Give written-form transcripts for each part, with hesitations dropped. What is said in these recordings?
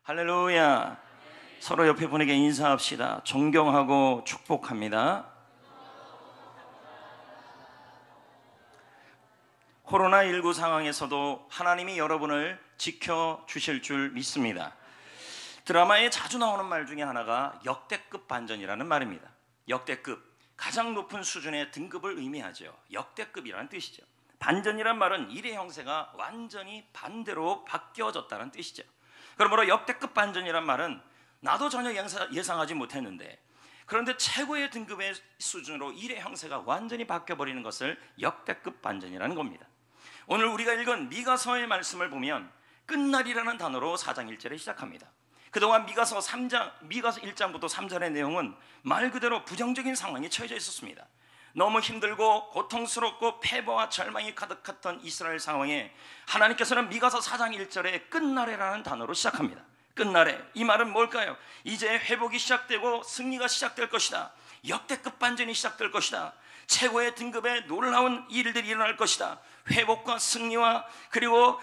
할렐루야. 서로 옆에 분에게 인사합시다. 존경하고 축복합니다. 코로나19 상황에서도 하나님이 여러분을 지켜주실 줄 믿습니다. 드라마에 자주 나오는 말 중에 하나가 역대급 반전이라는 말입니다. 역대급, 가장 높은 수준의 등급을 의미하죠. 역대급이라는 뜻이죠. 반전이란 말은 일의 형세가 완전히 반대로 바뀌어졌다는 뜻이죠. 그러므로 역대급 반전이란 말은 나도 전혀 예상하지 못했는데, 그런데 최고의 등급의 수준으로 일의 형세가 완전히 바뀌어버리는 것을 역대급 반전이라는 겁니다. 오늘 우리가 읽은 미가서의 말씀을 보면 끝날이라는 단어로 4장 1절에 시작합니다. 그동안 미가서 1장부터 3절의 내용은 말 그대로 부정적인 상황에 처해져 있었습니다. 너무 힘들고 고통스럽고 패배와 절망이 가득했던 이스라엘 상황에 하나님께서는 미가서 4장 1절에 끝날에라는 단어로 시작합니다. 끝날에, 이 말은 뭘까요? 이제 회복이 시작되고 승리가 시작될 것이다. 역대급 반전이 시작될 것이다. 최고의 등급의 놀라운 일들이 일어날 것이다. 회복과 승리와 그리고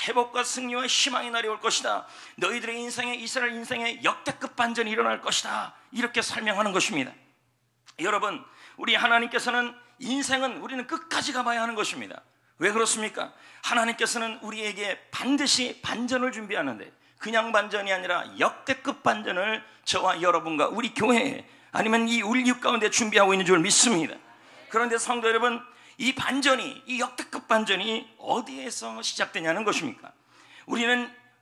회복과 승리와 희망의 날이 올 것이다. 너희들의 인생에, 이스라엘 인생에 역대급 반전이 일어날 것이다. 이렇게 설명하는 것입니다. 여러분, 우리 하나님께서는 인생은 우리는 끝까지 가봐야 하는 것입니다. 왜 그렇습니까? 하나님께서는 우리에게 반드시 반전을 준비하는데, 그냥 반전이 아니라 역대급 반전을 저와 여러분과 우리 교회에, 아니면 이 우리 육 가운데 준비하고 있는 줄 믿습니다. 그런데 성도 여러분, 이 반전이, 이 역대급 반전이 어디에서 시작되냐는 것입니까?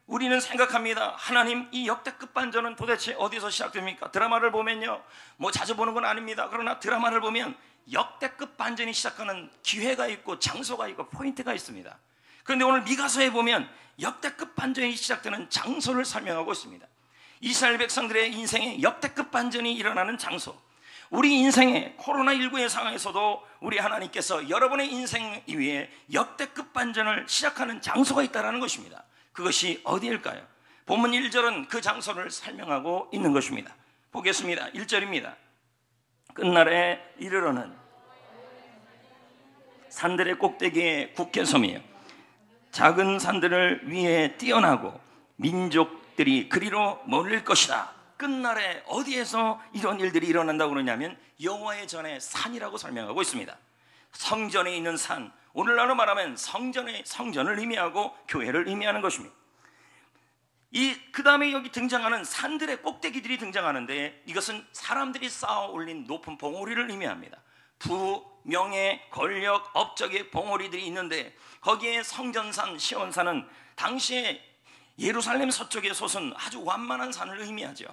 우리는 생각합니다. 하나님, 이 역대급 반전은 도대체 어디서 시작됩니까? 드라마를 보면요, 뭐 자주 보는 건 아닙니다. 그러나 드라마를 보면 역대급 반전이 시작하는 기회가 있고 장소가 있고 포인트가 있습니다. 그런데 오늘 미가서에 보면 역대급 반전이 시작되는 장소를 설명하고 있습니다. 이스라엘 백성들의 인생에 역대급 반전이 일어나는 장소, 우리 인생의 코로나19의 상황에서도 우리 하나님께서 여러분의 인생 위에 역대급 반전을 시작하는 장소가 있다는 것입니다. 그것이 어디일까요? 본문 1절은 그 장소를 설명하고 있는 것입니다. 보겠습니다. 1절입니다. 끝날에 이르러는 산들의 꼭대기에 굳게 서며 작은 산들을 위에 뛰어나고 민족들이 그리로 몰릴 것이다. 끝날에 어디에서 이런 일들이 일어난다고 그러냐면 여호와의 전에 산이라고 설명하고 있습니다. 성전에 있는 산, 오늘날로 말하면 성전을 의미하고 교회를 의미하는 것입니다. 그 다음에 여기 등장하는 산들의 꼭대기들이 등장하는데, 이것은 사람들이 쌓아 올린 높은 봉우리를 의미합니다. 부, 명예, 권력, 업적의 봉우리들이 있는데, 거기에 성전산, 시온산은 당시에 예루살렘 서쪽에 솟은 아주 완만한 산을 의미하죠.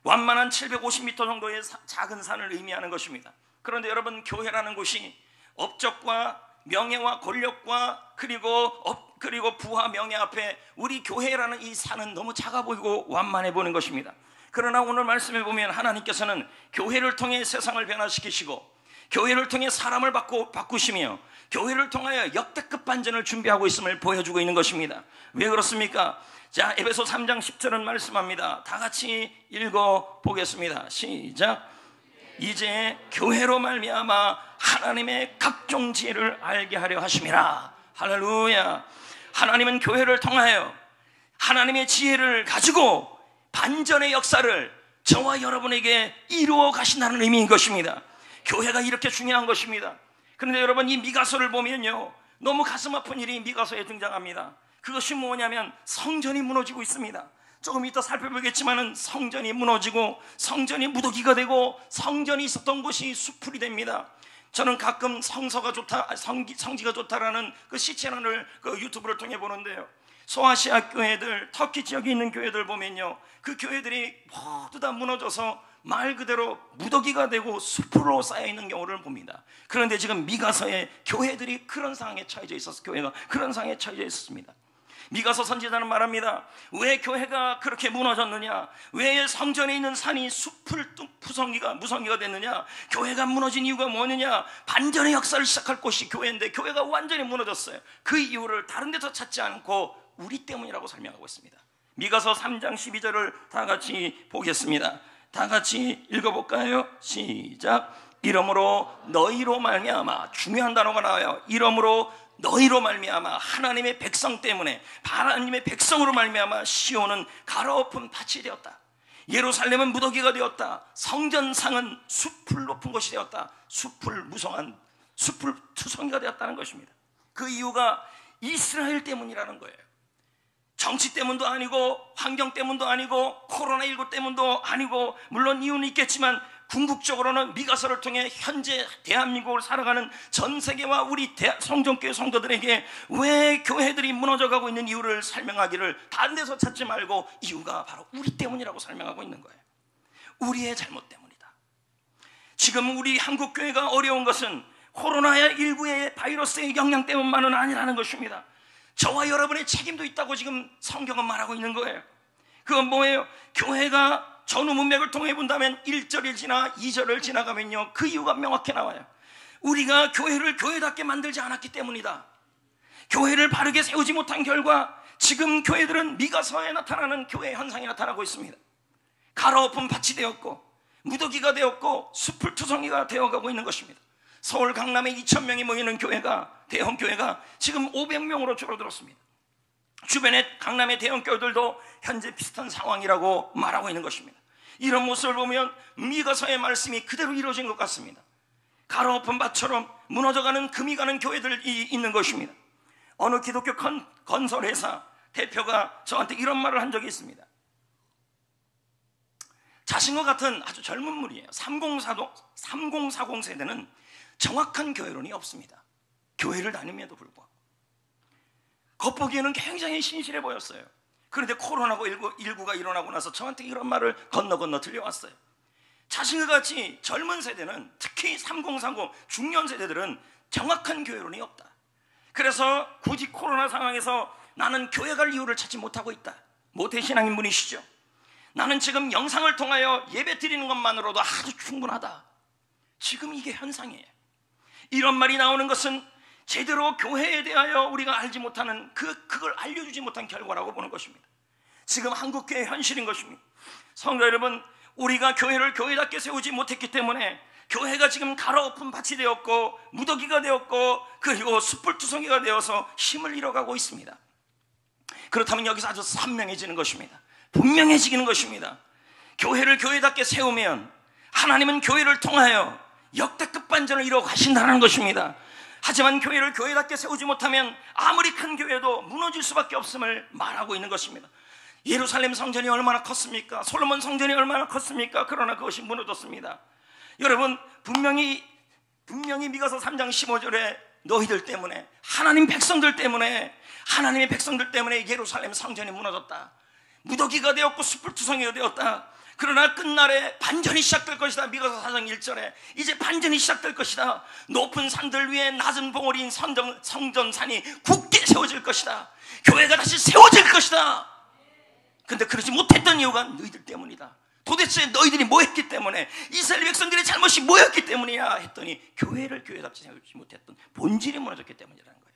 완만한 750m 정도의 작은 산을 의미하는 것입니다. 그런데 여러분, 교회라는 곳이 업적과 명예와 권력과 그리고 부와 명예 앞에 우리 교회라는 이 산은 너무 작아 보이고 완만해 보이는 것입니다. 그러나 오늘 말씀에 보면 하나님께서는 교회를 통해 세상을 변화시키시고, 교회를 통해 사람을 바꾸시며, 교회를 통하여 역대급 반전을 준비하고 있음을 보여주고 있는 것입니다. 왜 그렇습니까? 자, 에베소 3장 10절은 말씀합니다. 다 같이 읽어보겠습니다. 시작. 이제 교회로 말미암아 하나님의 각종 지혜를 알게 하려 하심이라. 할렐루야. 하나님은 교회를 통하여 하나님의 지혜를 가지고 반전의 역사를 저와 여러분에게 이루어 가신다는 의미인 것입니다. 교회가 이렇게 중요한 것입니다. 그런데 여러분, 이 미가서를 보면요, 너무 가슴 아픈 일이 미가서에 등장합니다. 그것이 뭐냐면 성전이 무너지고 있습니다. 조금 이따 살펴보겠지만은 성전이 무너지고 성전이 무더기가 되고 성전이 있었던 곳이 수풀이 됩니다. 저는 가끔 성지가 좋다라는 그 시체란을 유튜브를 통해 보는데요, 소아시아 교회들, 터키 지역에 있는 교회들 보면요, 그 교회들이 모두 다 무너져서 말 그대로 무더기가 되고 숲으로 쌓여있는 경우를 봅니다. 그런데 지금 미가서의 교회들이 그런 상황에 처해져 있었어. 교회가 그런 상황에 처해져 있었습니다. 미가서 선지자는 말합니다. 왜 교회가 그렇게 무너졌느냐? 왜 성전에 있는 산이 무성기가 됐느냐? 교회가 무너진 이유가 뭐느냐? 반전의 역사를 시작할 곳이 교회인데 교회가 완전히 무너졌어요. 그 이유를 다른 데서 찾지 않고 우리 때문이라고 설명하고 있습니다. 미가서 3장 12절을 다 같이 보겠습니다. 다 같이 읽어볼까요? 시작. 이러므로 너희로 말미암아, 중요한 단어가 나와요. 이러므로 너희로 말미암아, 하나님의 백성 때문에, 하나님의 백성으로 말미암아 시온은 가라엎은 밭이 되었다. 예루살렘은 무더기가 되었다. 성전상은 숲을 높은 것이 되었다. 숲을 무성한, 숲을 투성이가 되었다는 것입니다. 그 이유가 이스라엘 때문이라는 거예요. 정치 때문도 아니고, 환경 때문도 아니고, 코로나19 때문도 아니고, 물론 이유는 있겠지만 궁극적으로는 미가서를 통해 현재 대한민국을 살아가는 전 세계와 우리 성전교회 성도들에게 왜 교회들이 무너져가고 있는 이유를 설명하기를 다른 데서 찾지 말고, 이유가 바로 우리 때문이라고 설명하고 있는 거예요. 우리의 잘못 때문이다. 지금 우리 한국교회가 어려운 것은 코로나19의 바이러스의 영향 때문만은 아니라는 것입니다. 저와 여러분의 책임도 있다고 지금 성경은 말하고 있는 거예요. 그건 뭐예요? 교회가 전후 문맥을 통해 본다면 1절을 지나 2절을 지나가면요, 그 이유가 명확히 나와요. 우리가 교회를 교회답게 만들지 않았기 때문이다. 교회를 바르게 세우지 못한 결과 지금 교회들은 미가서에 나타나는 교회 현상이 나타나고 있습니다. 가라엎은 밭이 되었고, 무더기가 되었고, 숲을 투성이가 되어가고 있는 것입니다. 서울 강남에 2,000명이 모이는 교회가, 대형 교회가 지금 500명으로 줄어들었습니다. 주변의 강남의 대형 교회들도 현재 비슷한 상황이라고 말하고 있는 것입니다. 이런 모습을 보면 미가서의 말씀이 그대로 이루어진 것 같습니다. 가라엎은 밭처럼 무너져가는, 금이 가는 교회들이 있는 것입니다. 어느 기독교 건설회사 대표가 저한테 이런 말을 한 적이 있습니다. 자신과 같은 아주 젊은 무리예요. 3040 세대는 정확한 교회론이 없습니다. 교회를 다님에도 불구하고 겉보기에는 굉장히 신실해 보였어요. 그런데 코로나19가 일어나고 나서 저한테 이런 말을 건너 들려왔어요. 자신과 같이 젊은 세대는, 특히 3030 중년 세대들은 정확한 교회론이 없다. 그래서 굳이 코로나 상황에서 나는 교회 갈 이유를 찾지 못하고 있다. 모태신앙인 분이시죠. 나는 지금 영상을 통하여 예배 드리는 것만으로도 아주 충분하다. 지금 이게 현상이에요. 이런 말이 나오는 것은 제대로 교회에 대하여 우리가 알지 못하는, 그걸 알려주지 못한 결과라고 보는 것입니다. 지금 한국교회의 현실인 것입니다. 성도 여러분, 우리가 교회를 교회답게 세우지 못했기 때문에 교회가 지금 가라엎은 밭이 되었고, 무더기가 되었고, 그리고 숯불투성이가 되어서 힘을 잃어가고 있습니다. 그렇다면 여기서 아주 선명해지는 것입니다. 분명해지는 것입니다. 교회를 교회답게 세우면 하나님은 교회를 통하여 역대급 반전을 이루어 가신다는 것입니다. 하지만 교회를 교회답게 세우지 못하면 아무리 큰 교회도 무너질 수밖에 없음을 말하고 있는 것입니다. 예루살렘 성전이 얼마나 컸습니까? 솔로몬 성전이 얼마나 컸습니까? 그러나 그것이 무너졌습니다. 여러분, 분명히 미가서 3장 15절에 너희들 때문에, 하나님의 백성들 때문에 예루살렘 성전이 무너졌다. 무더기가 되었고 숯불투성이가 되었다. 그러나 끝날에 반전이 시작될 것이다. 미가서 4장 1절에 이제 반전이 시작될 것이다. 높은 산들 위에 낮은 봉우리인 성전산이 굳게 세워질 것이다. 교회가 다시 세워질 것이다. 근데 그러지 못했던 이유가 너희들 때문이다. 도대체 너희들이 뭐 했기 때문에, 이스라엘 백성들의 잘못이 뭐였기 때문이냐 했더니 교회를 교회답지 세우지 못했던 본질이 무너졌기 때문이라는 거예요.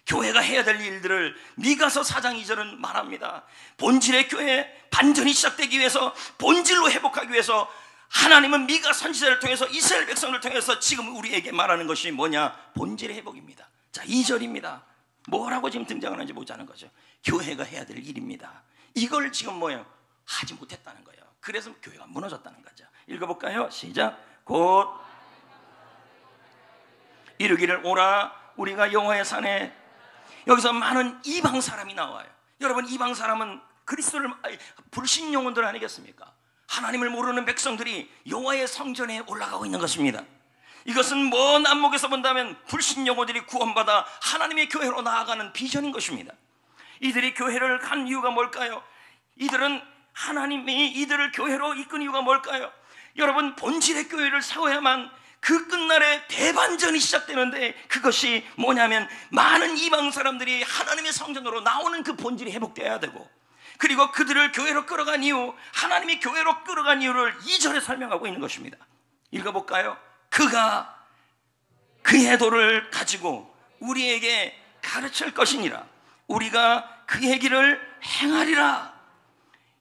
교회가 해야 될 일들을 미가서 4장 2절은 말합니다. 본질의 교회 반전이 시작되기 위해서, 본질로 회복하기 위해서 하나님은 미가 선지자를 통해서, 이스라엘 백성을 통해서 지금 우리에게 말하는 것이 뭐냐? 본질의 회복입니다. 자, 2절입니다. 뭐라고 지금 등장하는지 보자는 거죠. 교회가 해야 될 일입니다. 이걸 지금 뭐예요? 하지 못했다는 거예요. 그래서 교회가 무너졌다는 거죠. 읽어볼까요? 시작. 곧 이르기를 오라 우리가 여호와의 산에. 여기서 많은 이방 사람이 나와요. 여러분, 이방 사람은 그리스도를, 불신 영혼들 아니겠습니까? 하나님을 모르는 백성들이 여호와의 성전에 올라가고 있는 것입니다. 이것은 먼 안목에서 본다면 불신 영혼들이 구원받아 하나님의 교회로 나아가는 비전인 것입니다. 이들이 교회를 간 이유가 뭘까요? 하나님이 이들을 교회로 이끈 이유가 뭘까요? 여러분, 본질의 교회를 세워야만 그 끝날에 대반전이 시작되는데, 그것이 뭐냐면 많은 이방 사람들이 하나님의 성전으로 나오는 그 본질이 회복되어야 되고, 그리고 그들을 교회로 끌어간 이유, 하나님이 교회로 끌어간 이유를 2절에 설명하고 있는 것입니다. 읽어볼까요? 그가 그의 도를 가지고 우리에게 가르칠 것이니라. 우리가 그의 길을 행하리라.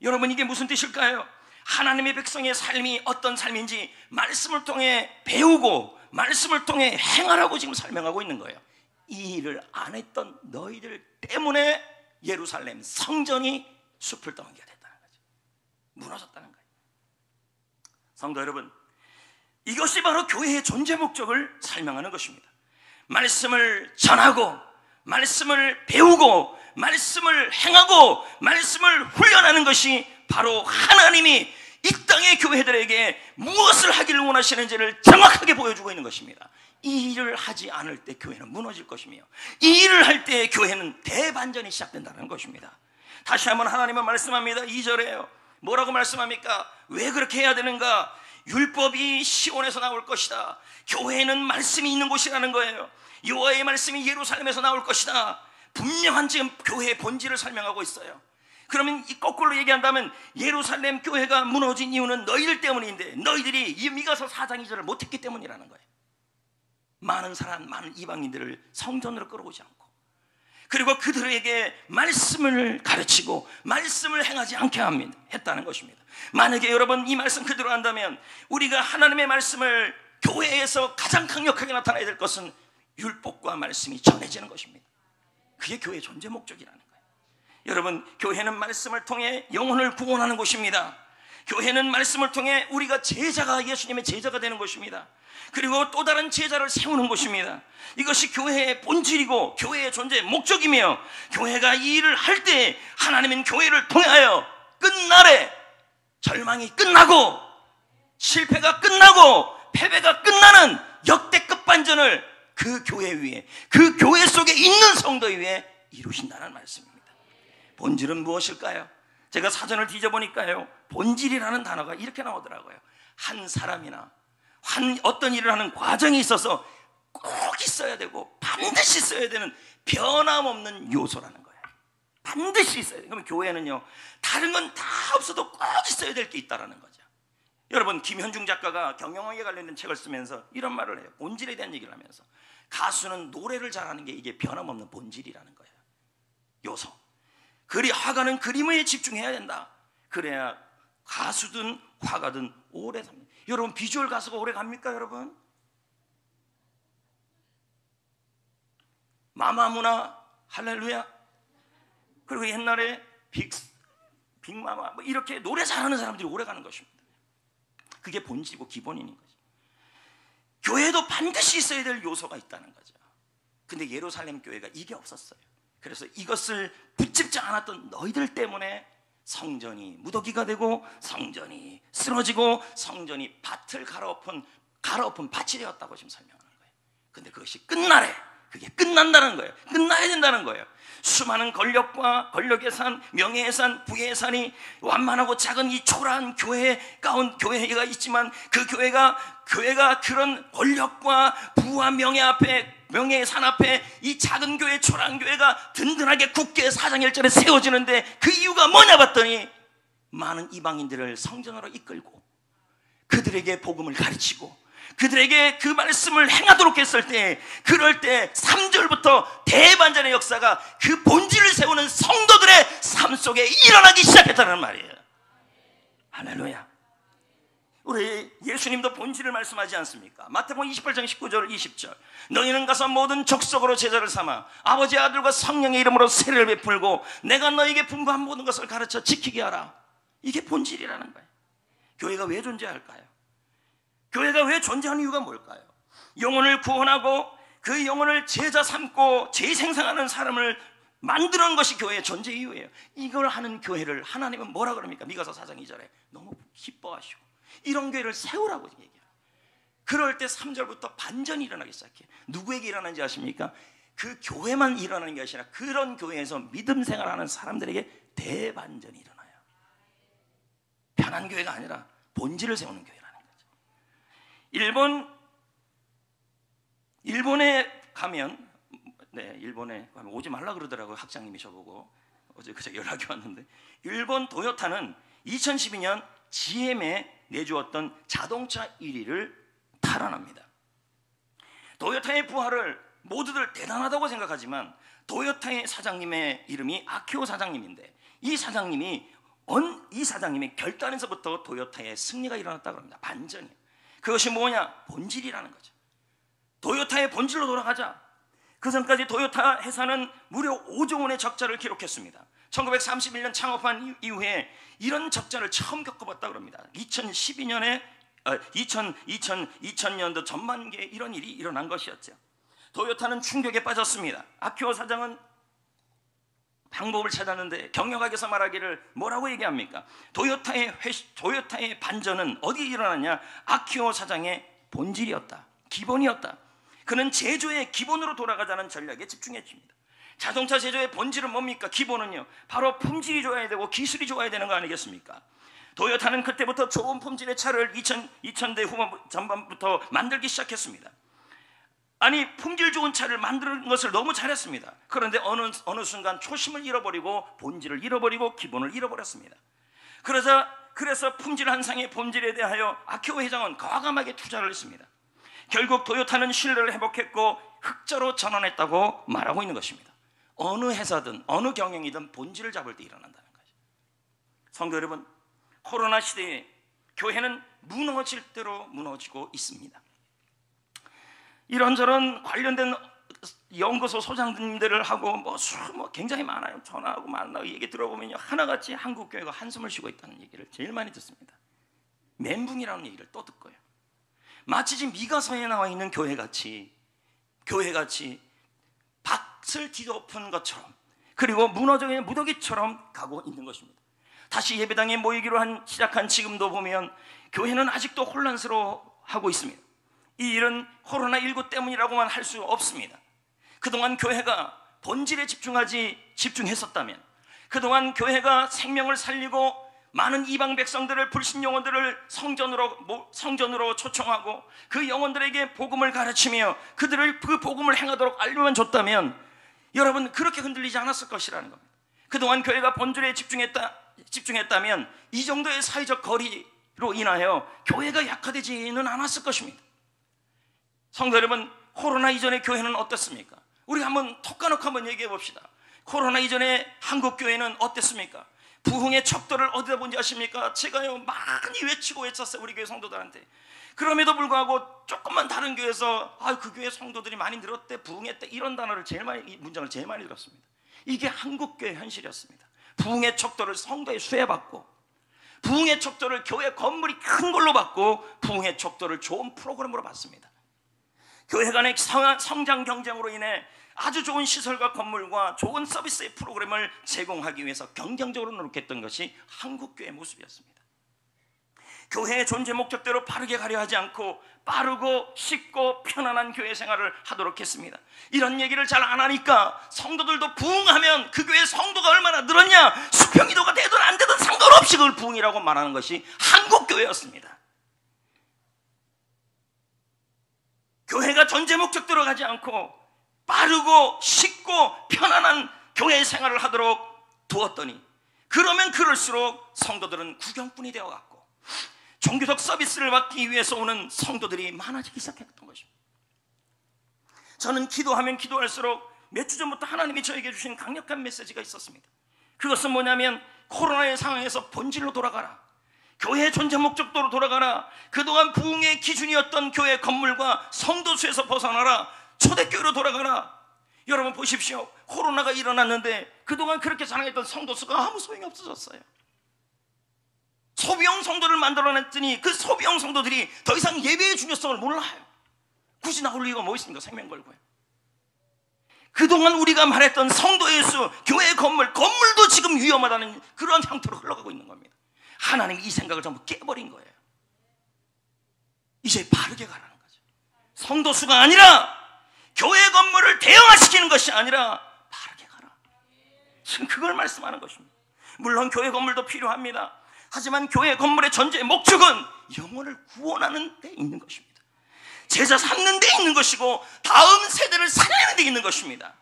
여러분, 이게 무슨 뜻일까요? 하나님의 백성의 삶이 어떤 삶인지 말씀을 통해 배우고 말씀을 통해 행하라고 지금 설명하고 있는 거예요. 이 일을 안 했던 너희들 때문에 예루살렘 성전이 숲을 떠넘기가 됐다는 거죠. 무너졌다는 거예요. 성도 여러분, 이것이 바로 교회의 존재 목적을 설명하는 것입니다. 말씀을 전하고 말씀을 배우고 말씀을 행하고 말씀을 훈련하는 것이 바로 하나님이 이 땅의 교회들에게 무엇을 하기를 원하시는지를 정확하게 보여주고 있는 것입니다. 이 일을 하지 않을 때 교회는 무너질 것이며 이 일을 할 때 교회는 대반전이 시작된다는 것입니다. 다시 한번 하나님은 말씀합니다. 2절에요. 뭐라고 말씀합니까? 왜 그렇게 해야 되는가? 율법이 시온에서 나올 것이다. 교회는 말씀이 있는 곳이라는 거예요. 여호와의 말씀이 예루살렘에서 나올 것이다. 분명한 지금 교회의 본질을 설명하고 있어요. 그러면 이 거꾸로 얘기한다면 예루살렘 교회가 무너진 이유는 너희들 때문인데 너희들이 이 미가서 4장 2절을 못했기 때문이라는 거예요. 많은 이방인들을 성전으로 끌어오지 않고 그리고 그들에게 말씀을 가르치고 말씀을 행하지 않게 했다는 것입니다. 만약에 여러분 이 말씀 그대로 한다면 우리가 하나님의 말씀을 교회에서 가장 강력하게 나타나야 될 것은 율법과 말씀이 전해지는 것입니다. 그게 교회의 존재 목적이라는 거예요. 여러분, 교회는 말씀을 통해 영혼을 구원하는 곳입니다. 교회는 말씀을 통해 우리가 예수님의 제자가 되는 곳입니다. 그리고 또 다른 제자를 세우는 곳입니다. 이것이 교회의 본질이고 교회의 존재의 목적이며 교회가 이 일을 할 때 하나님은 교회를 통하여 끝날에 절망이 끝나고 실패가 끝나고 패배가 끝나는 역대급 반전을 그 교회 위에, 그 교회 속에 있는 성도 위에 이루신다는 말씀입니다. 본질은 무엇일까요? 제가 사전을 뒤져보니까요, 본질이라는 단어가 이렇게 나오더라고요. 한 사람이나 어떤 일을 하는 과정이 있어서 꼭 있어야 되고 반드시 있어야 되는 변함없는 요소라는 거예요. 반드시 있어야 돼요. 그러면 교회는요, 다른 건 다 없어도 꼭 있어야 될 게 있다는 거죠. 여러분, 김현중 작가가 경영학에 관련된 책을 쓰면서 이런 말을 해요. 본질에 대한 얘기를 하면서 가수는 노래를 잘하는 게 이게 변함없는 본질이라는 거예요. 요소. 화가는 그림에 집중해야 된다. 그래야 가수든 화가든 오래 삽니다. 여러분, 비주얼 가수가 오래 갑니까, 여러분? 마마무나 할렐루야. 그리고 옛날에 빅마마 뭐 이렇게 노래 잘하는 사람들이 오래 가는 것입니다. 그게 본질이고 기본인 거죠. 교회도 반드시 있어야 될 요소가 있다는 거죠. 근데 예루살렘 교회가 이게 없었어요. 그래서 이것을 붙잡지 않았던 너희들 때문에 성전이 무더기가 되고 성전이 쓰러지고 성전이 밭을 갈아엎은 밭이 되었다고 지금 설명하는 거예요. 근데 그것이 끝날에 그게 끝난다는 거예요. 끝나야 된다는 거예요. 수많은 권력의 산, 명예의 산, 부의 산이 완만하고 작은 이 초라한 교회가 있지만 그 교회가 그런 권력과 부와 명예의 산 앞에 이 작은 교회, 초라한 교회가 든든하게 굳게 4장 1절에 세워지는데 그 이유가 뭐냐 봤더니 많은 이방인들을 성전으로 이끌고 그들에게 복음을 가르치고 그들에게 그 말씀을 행하도록 했을 때, 그럴 때 3절부터 대반전의 역사가 그 본질을 세우는 성도들의 삶 속에 일어나기 시작했다는 말이에요. 할렐루야. 우리 예수님도 본질을 말씀하지 않습니까? 마태복음 28장 19절 20절 너희는 가서 모든 족속으로 제자를 삼아 아버지, 아들과 성령의 이름으로 세례를 베풀고 내가 너희에게 분부한 모든 것을 가르쳐 지키게 하라. 이게 본질이라는 거예요. 교회가 왜 존재할까요? 교회가 왜 존재하는 이유가 뭘까요? 영혼을 구원하고 그 영혼을 제자 삼고 재생산하는 사람을 만드는 것이 교회의 존재 이유예요. 이걸 하는 교회를 하나님은 뭐라 그럽니까? 미가서 4장 2절에 너무 기뻐하시고 이런 교회를 세우라고 얘기해요. 그럴 때 3절부터 반전이 일어나기 시작해요. 누구에게 일어나는지 아십니까? 그 교회만 일어나는 게 아니라 그런 교회에서 믿음 생활하는 사람들에게 대반전이 일어나요. 편한 교회가 아니라 본질을 세우는 교회라는 거죠. 일본에 가면 오지 말라 그러더라고요. 학장님이 저보고 어제 그제 연락이 왔는데, 일본 도요타는 2012년 GM에 내주었던 자동차 1위를 탈환합니다. 도요타의 부하를 모두들 대단하다고 생각하지만 도요타의 사장님의 이름이 아키오 사장님인데, 이 사장님이 이 사장님의 결단에서부터 도요타의 승리가 일어났다고 합니다. 반전이에요. 그것이 뭐냐? 본질이라는 거죠. 도요타의 본질로 돌아가자. 그 전까지 도요타 회사는 무려 5조 원의 적자를 기록했습니다. 1931년 창업한 이후에 이런 적자를 처음 겪어봤다고 합니다. 2012년에 2000년도 전반기에 이런 일이 일어난 것이었죠. 도요타는 충격에 빠졌습니다. 아키오 사장은 방법을 찾았는데 경영학에서 말하기를 뭐라고 얘기합니까? 도요타의 반전은 어디에 일어났냐? 아키오 사장의 본질이었다. 기본이었다. 그는 제조의 기본으로 돌아가자는 전략에 집중했습니다. 자동차 제조의 본질은 뭡니까? 기본은요, 바로 품질이 좋아야 되고 기술이 좋아야 되는 거 아니겠습니까? 도요타는 그때부터 좋은 품질의 차를 2000대 후반 전반부터 만들기 시작했습니다. 아니, 품질 좋은 차를 만드는 것을 너무 잘했습니다. 그런데 어느 순간 초심을 잃어버리고 본질을 잃어버리고 기본을 잃어버렸습니다. 그래서 품질 한상의 본질에 대하여 아키오 회장은 과감하게 투자를 했습니다. 결국 도요타는 신뢰를 회복했고 흑자로 전환했다고 말하고 있는 것입니다. 어느 회사든 어느 경영이든 본질을 잡을 때 일어난다는 거죠. 성도 여러분, 코로나 시대에 교회는 무너질 대로 무너지고 있습니다. 이런저런 관련된 연구소 소장님들을 하고 뭐 굉장히 많아요. 전화하고 만나고 얘기 들어보면요, 하나같이 한국 교회가 한숨을 쉬고 있다는 얘기를 제일 많이 듣습니다. 멘붕이라는 얘기를 또 듣고요. 마치 지금 미가서에 나와 있는 교회같이 밭을 뒤덮은 것처럼, 그리고 무너져있는 무더기처럼 가고 있는 것입니다. 다시 예배당에 모이기로 시작한 지금도 보면 교회는 아직도 혼란스러워하고 있습니다. 이 일은 코로나19 때문이라고만 할 수 없습니다. 그동안 교회가 본질에 집중했었다면, 그동안 교회가 생명을 살리고 많은 이방 백성들을, 불신 영혼들을 성전으로 초청하고 그 영혼들에게 복음을 가르치며 그들을 그 복음을 행하도록 알려만 줬다면 여러분, 그렇게 흔들리지 않았을 것이라는 겁니다. 그동안 교회가 본질에 집중했다면 이 정도의 사회적 거리로 인하여 교회가 약화되지는 않았을 것입니다. 성도 여러분, 코로나 이전의 교회는 어땠습니까? 우리 한번 톡 까놓고 한번 얘기해 봅시다. 코로나 이전에 한국 교회는 어땠습니까? 부흥의 척도를 어디다 본지 아십니까? 제가요 많이 외쳤어요, 우리 교회 성도들한테. 그럼에도 불구하고 조금만 다른 교회에서 그 교회 성도들이 많이 늘었대, 부흥했대, 이런 이 문장을 제일 많이 들었습니다. 이게 한국 교회 현실이었습니다. 부흥의 척도를 성도에 수혜받고, 부흥의 척도를 교회 건물이 큰 걸로 받고, 부흥의 척도를 좋은 프로그램으로 받습니다. 교회 간의 성장 경쟁으로 인해 아주 좋은 시설과 건물과 좋은 서비스의 프로그램을 제공하기 위해서 경쟁적으로 노력했던 것이 한국교회의 모습이었습니다. 교회의 존재 목적대로 바르게 가려 하지 않고 빠르고 쉽고 편안한 교회 생활을 하도록 했습니다. 이런 얘기를 잘 안 하니까 성도들도 부흥하면 그 교회 성도가 얼마나 늘었냐, 수평이도가 되든 안 되든 상관없이 그걸 부흥이라고 말하는 것이 한국교회였습니다. 교회가 존재 목적대로 가지 않고 빠르고 쉽고 편안한 교회 생활을 하도록 두었더니, 그러면 그럴수록 성도들은 구경꾼이 되어갔고 종교적 서비스를 받기 위해서 오는 성도들이 많아지기 시작했던 것입니다. 저는 기도하면 기도할수록 몇 주 전부터 하나님이 저에게 주신 강력한 메시지가 있었습니다. 그것은 뭐냐면, 코로나의 상황에서 본질로 돌아가라, 교회의 존재 목적도로 돌아가라, 그동안 부흥의 기준이었던 교회 건물과 성도 수에서 벗어나라, 초대교회로 돌아가라. 여러분 보십시오. 코로나가 일어났는데 그동안 그렇게 자랑했던 성도 수가 아무 소용이 없어졌어요. 소비형 성도를 만들어냈더니 그 소비형 성도들이 더 이상 예배의 중요성을 몰라요. 굳이 나올 이유가 뭐 있습니까? 생명 걸고요. 그동안 우리가 말했던 성도의 수, 교회 건물도 지금 위험하다는 그런 형태로 흘러가고 있는 겁니다. 하나님이 이 생각을 전부 깨버린 거예요. 이제 바르게 가라는 거죠. 성도 수가 아니라, 교회 건물을 대형화시키는 것이 아니라 바르게 가라. 지금 그걸 말씀하는 것입니다. 물론 교회 건물도 필요합니다. 하지만 교회 건물의 전제 목적은 영혼을 구원하는 데 있는 것입니다. 제자 삼는 데 있는 것이고 다음 세대를 살리는 데 있는 것입니다.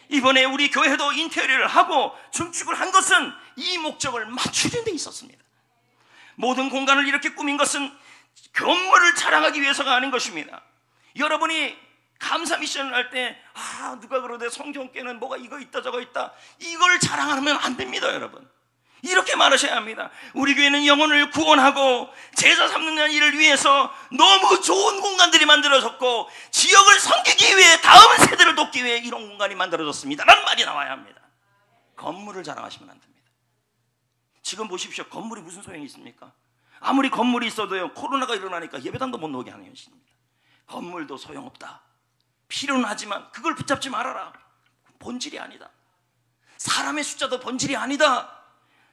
이번에 우리 교회도 인테리어를 하고 증축을 한 것은 이 목적을 맞추는 데 있었습니다. 모든 공간을 이렇게 꾸민 것은 건물을 자랑하기 위해서가 아닌 것입니다. 여러분이 감사 미션을 할 때 누가 그러대 성경께는 뭐가 이거 있다 저거 있다, 이걸 자랑하면 안 됩니다. 여러분, 이렇게 말하셔야 합니다. 우리 교회는 영혼을 구원하고 제자 삼는 일을 위해서 너무 좋은 공간들이 만들어졌고 지역을 섬기기 위해 다음 세대를 돕기 위해 이런 공간이 만들어졌습니다 라는 말이 나와야 합니다. 건물을 자랑하시면 안 됩니다. 지금 보십시오. 건물이 무슨 소용이 있습니까? 아무리 건물이 있어도요, 코로나가 일어나니까 예배당도 못 나오게 하는 현실입니다. 건물도 소용없다. 필요는 하지만 그걸 붙잡지 말아라. 본질이 아니다. 사람의 숫자도 본질이 아니다.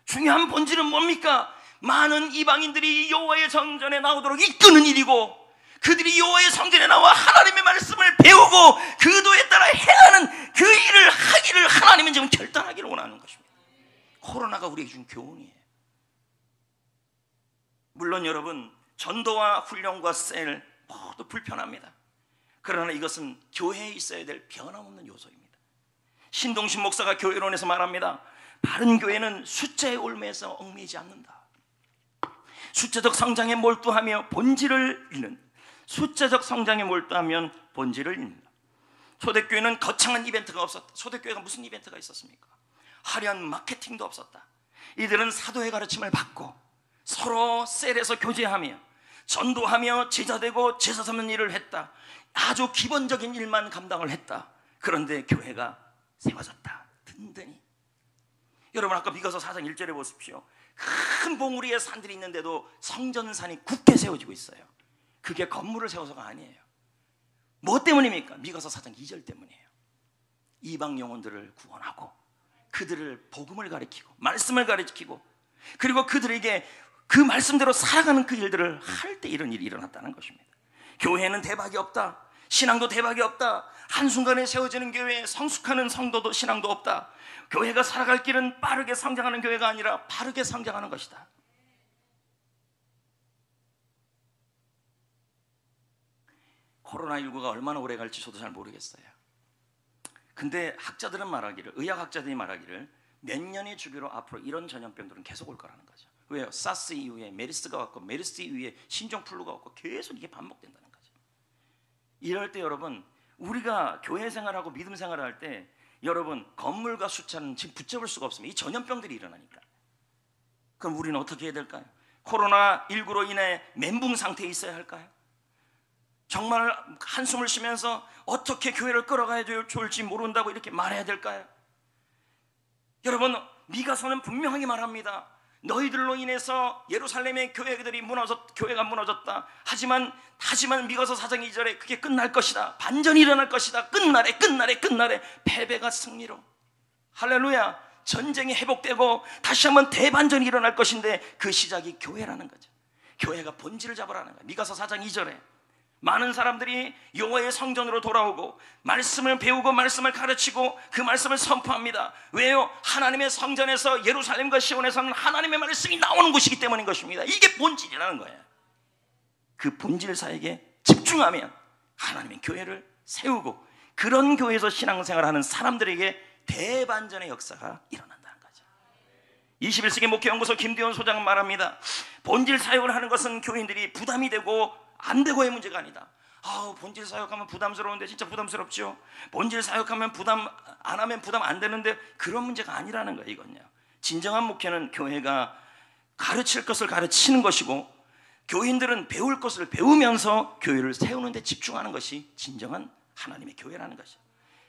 중요한 본질은 뭡니까? 많은 이방인들이 여호와의 성전에 나오도록 이끄는 일이고, 그들이 여호와의 성전에 나와 하나님의 말씀을 배우고 그 의도에 따라 행하는 그 일을 하기를 하나님은 지금 결단하기를 원하는 것입니다. 코로나가 우리에게 준 교훈이에요. 물론 여러분, 전도와 훈련과 셀 모두 불편합니다. 그러나 이것은 교회에 있어야 될 변함없는 요소입니다. 신동신 목사가 교회론에서 말합니다. 바른 교회는 숫자의 올매에서 얽매이지 않는다. 숫자적 성장에 몰두하며 본질을 잃는, 숫자적 성장에 몰두하면 본질을 잃는다. 초대교회는 거창한 이벤트가 없었다. 초대교회가 무슨 이벤트가 있었습니까? 화려한 마케팅도 없었다. 이들은 사도의 가르침을 받고 서로 셀에서 교제하며 전도하며 제자되고 제사 삼는 일을 했다. 아주 기본적인 일만 감당을 했다. 그런데 교회가 세워졌다. 든든히. 여러분, 아까 미가서 4장 1절에 보십시오. 큰 봉우리의 산들이 있는데도 성전산이 굳게 세워지고 있어요. 그게 건물을 세워서가 아니에요. 뭐 때문입니까? 미가서 4장 2절 때문이에요. 이방 영혼들을 구원하고 그들을 복음을 가르치고 말씀을 가르치고 그리고 그들에게 그 말씀대로 살아가는 그 일들을 할 때 이런 일이 일어났다는 것입니다. 교회는 대박이 없다. 신앙도 대박이 없다. 한순간에 세워지는 교회에 성숙하는 성도도 신앙도 없다. 교회가 살아갈 길은 빠르게 성장하는 교회가 아니라 바르게 성장하는 것이다. 코로나19가 얼마나 오래 갈지 저도 잘 모르겠어요. 근데 학자들은 말하기를, 의학학자들이 말하기를 몇 년의 주기로 앞으로 이런 전염병들은 계속 올 거라는 거죠. 왜요? 사스 이후에 메르스가 왔고 메르스 이후에 신종플루가 왔고 계속 이게 반복된다는 거죠. 이럴 때 여러분, 우리가 교회 생활하고 믿음 생활을 할 때 여러분, 건물과 숫자는 지금 붙잡을 수가 없습니다. 이 전염병들이 일어나니까. 그럼 우리는 어떻게 해야 될까요? 코로나19로 인해 멘붕 상태에 있어야 할까요? 정말 한숨을 쉬면서 어떻게 교회를 끌어가야 좋을지 모른다고 이렇게 말해야 될까요? 여러분, 미가서는 분명하게 말합니다. 너희들로 인해서 예루살렘의 교회가 무너졌다. 하지만 미가서 4장 2절에 그게 끝날 것이다. 반전이 일어날 것이다. 끝날에 패배가 승리로. 할렐루야. 전쟁이 회복되고 다시 한번 대반전이 일어날 것인데 그 시작이 교회라는 거죠. 교회가 본질을 잡으라는 거예요. 미가서 4장 2절에 많은 사람들이 여호와의 성전으로 돌아오고 말씀을 배우고 말씀을 가르치고 그 말씀을 선포합니다. 왜요? 하나님의 성전에서 예루살렘과 시온에서는 하나님의 말씀이 나오는 곳이기 때문인 것입니다. 이게 본질이라는 거예요. 그 본질 사역에 집중하면 하나님의 교회를 세우고 그런 교회에서 신앙생활하는 사람들에게 대반전의 역사가 일어난다는 거죠. 21세기 목회연구소 김대원 소장은 말합니다. 본질 사역을 하는 것은 교인들이 부담이 되고 안 되고의 문제가 아니다. 본질 사역하면 부담스러운데 진짜 부담스럽죠. 본질 사역하면 부담 안 하면 부담 안 되는데 그런 문제가 아니라는 거예요. 이건요. 진정한 목회는 교회가 가르칠 것을 가르치는 것이고 교인들은 배울 것을 배우면서 교회를 세우는 데 집중하는 것이 진정한 하나님의 교회라는 것이죠.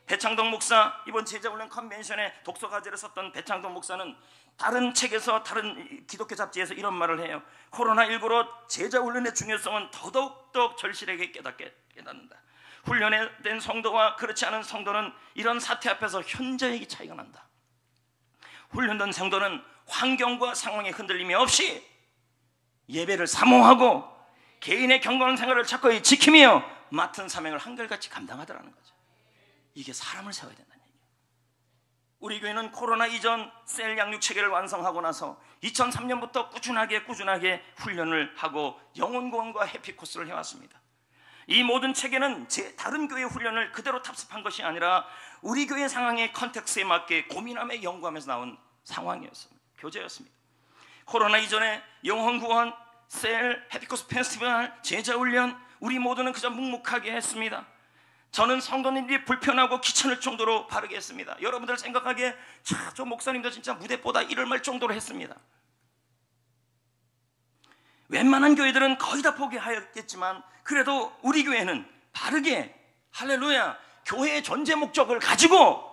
배창동 목사, 이번 제자훈련 컨벤션에 독서과제를 썼던 배창동 목사는 다른 책에서, 다른 기독교 잡지에서 이런 말을 해요. 코로나19로 제자훈련의 중요성은 더더욱 절실하게 깨닫는다. 훈련된 성도와 그렇지 않은 성도는 이런 사태 앞에서 현저히 차이가 난다. 훈련된 성도는 환경과 상황의 흔들림이 없이 예배를 사모하고 개인의 경건 생활을 착고히 지키며 맡은 사명을 한결같이 감당하더라는 거죠. 이게 사람을 세워야 된다는 얘기예요. 우리 교회는 코로나 이전 셀 양육 체계를 완성하고 나서 2003년부터 꾸준하게 훈련을 하고 영혼구원과 해피 코스를 해왔습니다. 이 모든 체계는 다른 교회 훈련을 그대로 탑습한 것이 아니라 우리 교회 상황의 컨텍스트에 맞게 고민하며 연구하면서 나온 상황이었습니다. 교재였습니다. 코로나 이전에 영혼구원, 셀, 해피 코스 페스티벌, 제자훈련, 우리 모두는 그저 묵묵하게 했습니다. 저는 성도님들이 불편하고 귀찮을 정도로 바르게 했습니다. 여러분들 생각하기에 저 목사님도 진짜 무대보다 이럴 말 정도로 했습니다. 웬만한 교회들은 거의 다 포기하였겠지만 그래도 우리 교회는 바르게, 할렐루야, 교회의 존재 목적을 가지고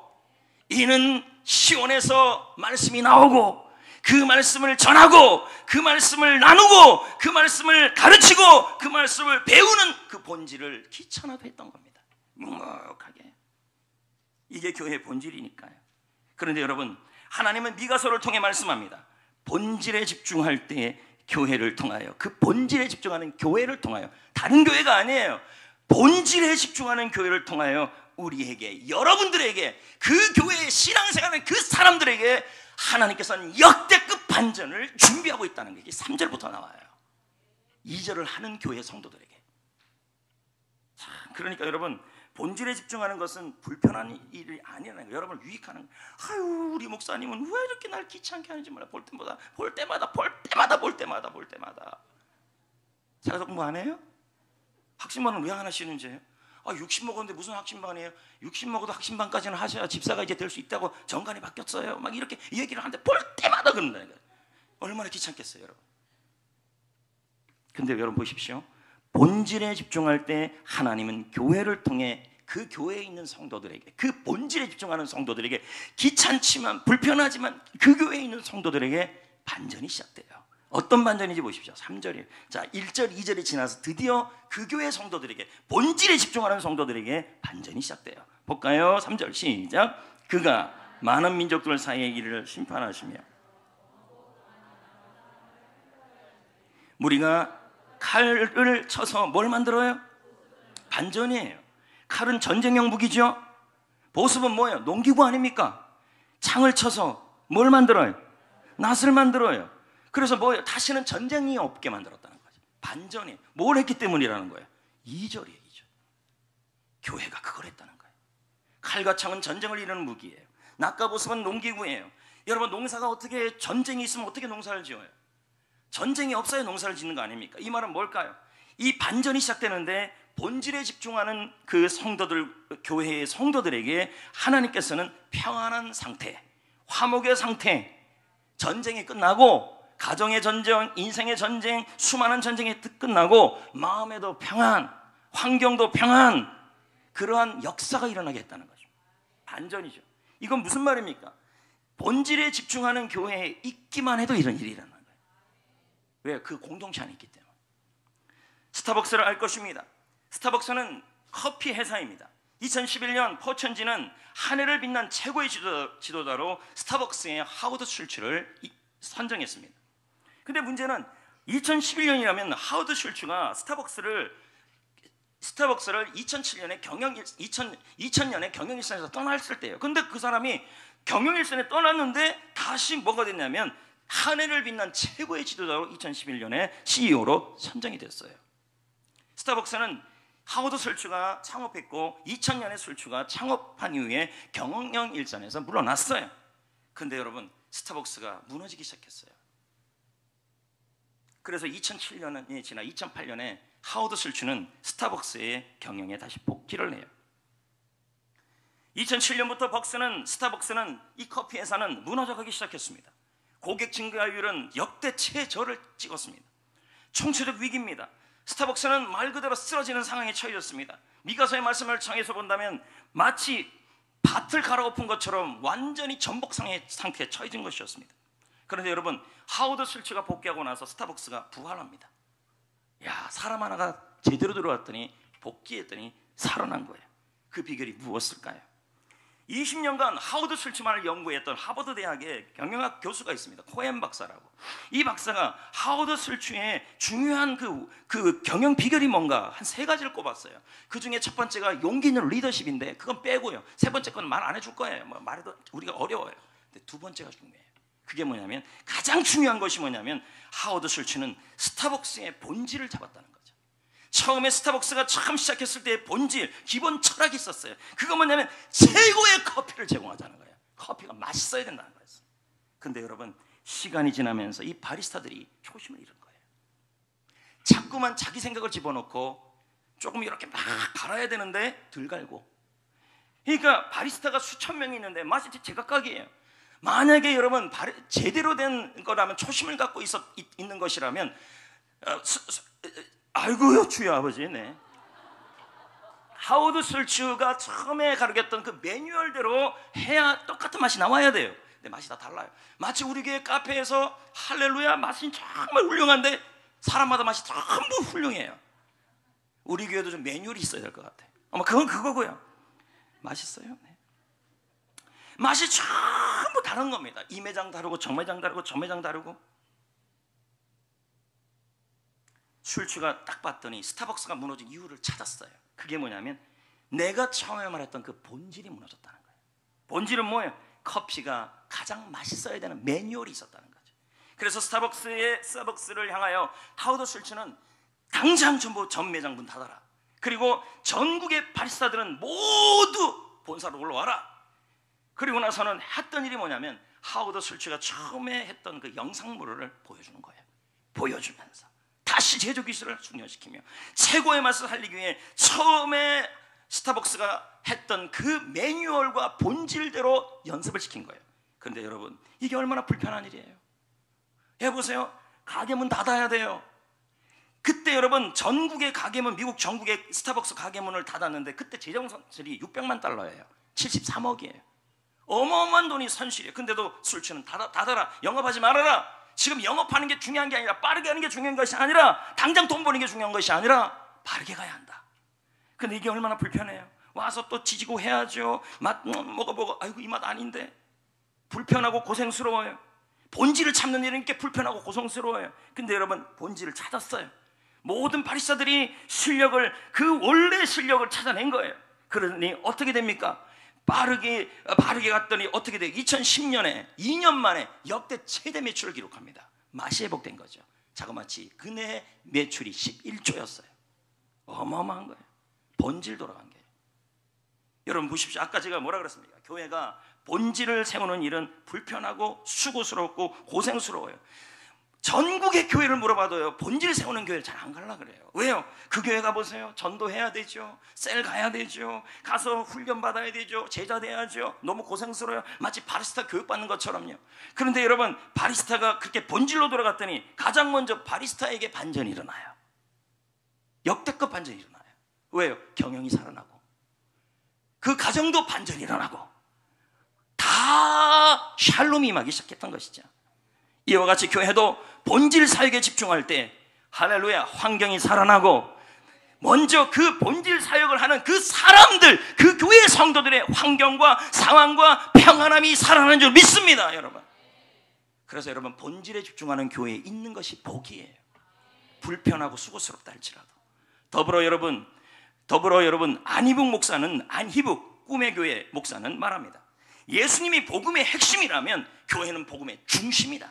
이는 시온에서 말씀이 나오고 그 말씀을 전하고 그 말씀을 나누고 그 말씀을 가르치고 그 말씀을 배우는 그 본질을 귀찮아도 했던 겁니다. 묵묵하게. 이게 교회의 본질이니까요. 그런데 여러분, 하나님은 미가서를 통해 말씀합니다. 본질에 집중할 때 교회를 통하여, 그 본질에 집중하는 교회를 통하여, 다른 교회가 아니에요. 본질에 집중하는 교회를 통하여 우리에게, 여러분들에게, 그 교회의 신앙생활하는 그 사람들에게 하나님께서는 역대급 반전을 준비하고 있다는 게 3절부터 나와요. 2절을 하는 교회 성도들에게. 자, 그러니까 여러분, 본질에 집중하는 것은 불편한 일이 아니라는 거예요. 여러분을 유익하는 거예요. 아유, 우리 목사님은 왜 이렇게 날 귀찮게 하는지 몰라. 볼 때마다 제가 공부 안 해요? 학신반은 왜 안 하시는지요? 60 먹었는데 무슨 학신반이에요? 60 먹어도 학신반까지는 하셔야 집사가 이제 될 수 있다고 정관이 바뀌었어요. 막 이렇게 얘기를 하는데 볼 때마다 그런다는 거예요. 얼마나 귀찮겠어요, 여러분. 근데 여러분 보십시오. 본질에 집중할 때 하나님은 교회를 통해 그 교회에 있는 성도들에게, 그 본질에 집중하는 성도들에게, 귀찮지만 불편하지만 그 교회에 있는 성도들에게 반전이 시작돼요. 어떤 반전인지 보십시오. 3절이에요. 자, 1절, 2절이 지나서 드디어 그 교회 성도들에게, 본질에 집중하는 성도들에게 반전이 시작돼요. 볼까요? 3절 시작. 그가 많은 민족들 사이의 일을 심판하시며 무리가 칼을 쳐서 뭘 만들어요? 반전이에요. 칼은 전쟁용 무기죠. 보습은 뭐예요? 농기구 아닙니까? 창을 쳐서 뭘 만들어요? 낫을 만들어요. 그래서 뭐예요? 다시는 전쟁이 없게 만들었다는 거죠. 반전이에요. 뭘 했기 때문이라는 거예요? 2절이에요. 2절. 교회가 그걸 했다는 거예요. 칼과 창은 전쟁을 이루는 무기예요. 낫과 보습은 농기구예요. 여러분, 농사가 어떻게, 전쟁이 있으면 어떻게 농사를 지어요? 전쟁이 없어야 농사를 짓는 거 아닙니까? 이 말은 뭘까요? 이 반전이 시작되는데 본질에 집중하는 그 성도들, 교회의 성도들에게 하나님께서는 평안한 상태, 화목의 상태, 전쟁이 끝나고 가정의 전쟁, 인생의 전쟁, 수많은 전쟁이 끝나고 마음에도 평안, 환경도 평안, 그러한 역사가 일어나게 했다는 거죠. 반전이죠. 이건 무슨 말입니까? 본질에 집중하는 교회에 있기만 해도 이런 일이 일어나는 거예요. 왜? 그 공동체 안에 있기 때문에. 스타벅스를 알 것입니다. 스타벅스는 커피 회사입니다. 2011년 포천지는 한 해를 빛난 최고의 지도자로 스타벅스의 하워드 슐츠를 선정했습니다. 근데 문제는 2011년이라면 하워드 슐츠가 스타벅스를 2007년에 2000년에 경영일선에서 떠났을 때예요. 근데 그 사람이 경영일선에 떠났는데 다시 뭐가 됐냐면 한 해를 빛난 최고의 지도자로 2011년에 CEO로 선정이 됐어요. 스타벅스는 하워드 슐츠가 창업했고 2000년에 슐츠가 창업한 이후에 경영일선에서 물러났어요. 근데 여러분, 스타벅스가 무너지기 시작했어요. 그래서 2007년이 지나 2008년에 하워드 슐츠는 스타벅스의 경영에 다시 복귀를 해요. 2007년부터 스타벅스는 이 커피 회사는 무너져가기 시작했습니다. 고객 증가율은 역대 최저를 찍었습니다. 총체적 위기입니다. 스타벅스는 말 그대로 쓰러지는 상황에 처해졌습니다. 미가서의 말씀을 청해서 본다면 마치 밭을 갈아엎은 것처럼 완전히 전복 상태에 처해진 것이었습니다. 그런데 여러분, 하워드 슐츠가 복귀하고 나서 스타벅스가 부활합니다. 야, 사람 하나가 제대로 들어왔더니 복귀했더니 살아난 거예요. 그 비결이 무엇일까요? 20년간 하워드 슐츠만을 연구했던 하버드 대학의 경영학 교수가 있습니다. 코엔 박사라고. 이 박사가 하워드 슐츠의 중요한 그 경영 비결이 뭔가 한 3가지를 꼽았어요. 그 중에 첫 번째가 용기 있는 리더십인데 그건 빼고요. 세 번째 건 말 안 해줄 거예요. 말해도 우리가 어려워요. 근데 두 번째가 중요해요. 그게 뭐냐면, 가장 중요한 것이 뭐냐면 하워드 슐츠는 스타벅스의 본질을 잡았다는 거죠. 처음에 스타벅스가 처음 시작했을 때의 본질, 기본 철학이 있었어요. 그거 뭐냐면 최고의 커피를 제공하자는 거예요. 커피가 맛있어야 된다는 거였어요. 근데 여러분, 시간이 지나면서 이 바리스타들이 초심을 잃은 거예요. 자꾸만 자기 생각을 집어넣고 조금 이렇게 막 갈아야 되는데 덜 갈고. 그러니까 바리스타가 수천 명이 있는데 맛이 제각각이에요. 만약에 여러분 제대로 된 거라면, 초심을 갖고 있는 것이라면, 아이고요 주여 아버지, 네. 하워드 설츠가 처음에 가르쳤던 그 매뉴얼대로 해야 똑같은 맛이 나와야 돼요. 근데 맛이 다 달라요. 마치 우리 교회 카페에서 할렐루야 맛이 정말 훌륭한데 사람마다 맛이 전부 훌륭해요. 우리 교회도 좀 매뉴얼이 있어야 될 것 같아요. 아마 그건 그거고요. 맛있어요. 네. 맛이 전부 다른 겁니다. 이 매장 다르고 저 매장 다르고 저 매장 다르고. 술취가 딱 봤더니 스타벅스가 무너진 이유를 찾았어요. 그게 뭐냐면 내가 처음에 말했던 그 본질이 무너졌다는 거예요. 본질은 뭐예요? 커피가 가장 맛있어야 되는 매뉴얼이 있었다는 거죠. 그래서 스타벅스를 향하여 하워드 설츠는 당장 전부 전 매장 문 닫아라. 그리고 전국의 바리스타들은 모두 본사로 올라와라. 그리고 나서는 했던 일이 뭐냐면 하워드 설츠가 처음에 했던 그 영상물을 보여주는 거예요. 보여주면서 다시 제조 기술을 숙련시키며 최고의 맛을 살리기 위해 처음에 스타벅스가 했던 그 매뉴얼과 본질대로 연습을 시킨 거예요. 그런데 여러분, 이게 얼마나 불편한 일이에요. 해보세요. 가게문 닫아야 돼요. 그때 여러분 전국의 가게문, 미국 전국의 스타벅스 가게문을 닫았는데 그때 재정산실이 600만 달러예요. 73억이에요. 어마어마한 돈이 손실이에요. 근데도 술취는 닫아라, 영업하지 말아라. 지금 영업하는 게 중요한 게 아니라, 빠르게 하는 게 중요한 것이 아니라, 당장 돈 버는 게 중요한 것이 아니라 빠르게 가야 한다. 근데 이게 얼마나 불편해요. 와서 또 지지고 해야죠. 맛 먹어보고 아이고 이 맛 아닌데. 불편하고 고생스러워요. 본질을 찾는 일은 이렇게 불편하고 고생스러워요. 근데 여러분 본질을 찾았어요. 모든 바리스타들이 그 원래 실력을 찾아낸 거예요. 그러니 어떻게 됩니까? 빠르게 갔더니 어떻게 돼요? 2010년에 2년 만에 역대 최대 매출을 기록합니다. 맛이 회복된 거죠. 자그마치 그해 매출이 11조였어요. 어마어마한 거예요. 본질 돌아간 게. 여러분 보십시오. 아까 제가 뭐라 그랬습니까? 교회가 본질을 세우는 일은 불편하고 수고스럽고 고생스러워요. 전국의 교회를 물어봐도요, 본질 세우는 교회를 잘 안 가려고 그래요. 왜요? 그 교회 가보세요. 전도해야 되죠. 셀 가야 되죠. 가서 훈련 받아야 되죠. 제자 돼야죠. 너무 고생스러워요. 마치 바리스타 교육받는 것처럼요. 그런데 여러분, 바리스타가 그렇게 본질로 돌아갔더니 가장 먼저 바리스타에게 반전이 일어나요. 역대급 반전이 일어나요. 왜요? 경영이 살아나고 그 가정도 반전이 일어나고 다 샬롬이 임하기 시작했던 것이죠. 이와 같이 교회도 본질 사역에 집중할 때 할렐루야 환경이 살아나고, 먼저 그 본질 사역을 하는 그 사람들, 그 교회 성도들의 환경과 상황과 평안함이 살아나는 줄 믿습니다, 여러분. 그래서 여러분 본질에 집중하는 교회에 있는 것이 복이에요. 불편하고 수고스럽다 할지라도. 더불어 여러분 안희북 목사는, 안희북 꿈의 교회 목사는 말합니다. 예수님이 복음의 핵심이라면 교회는 복음의 중심이다.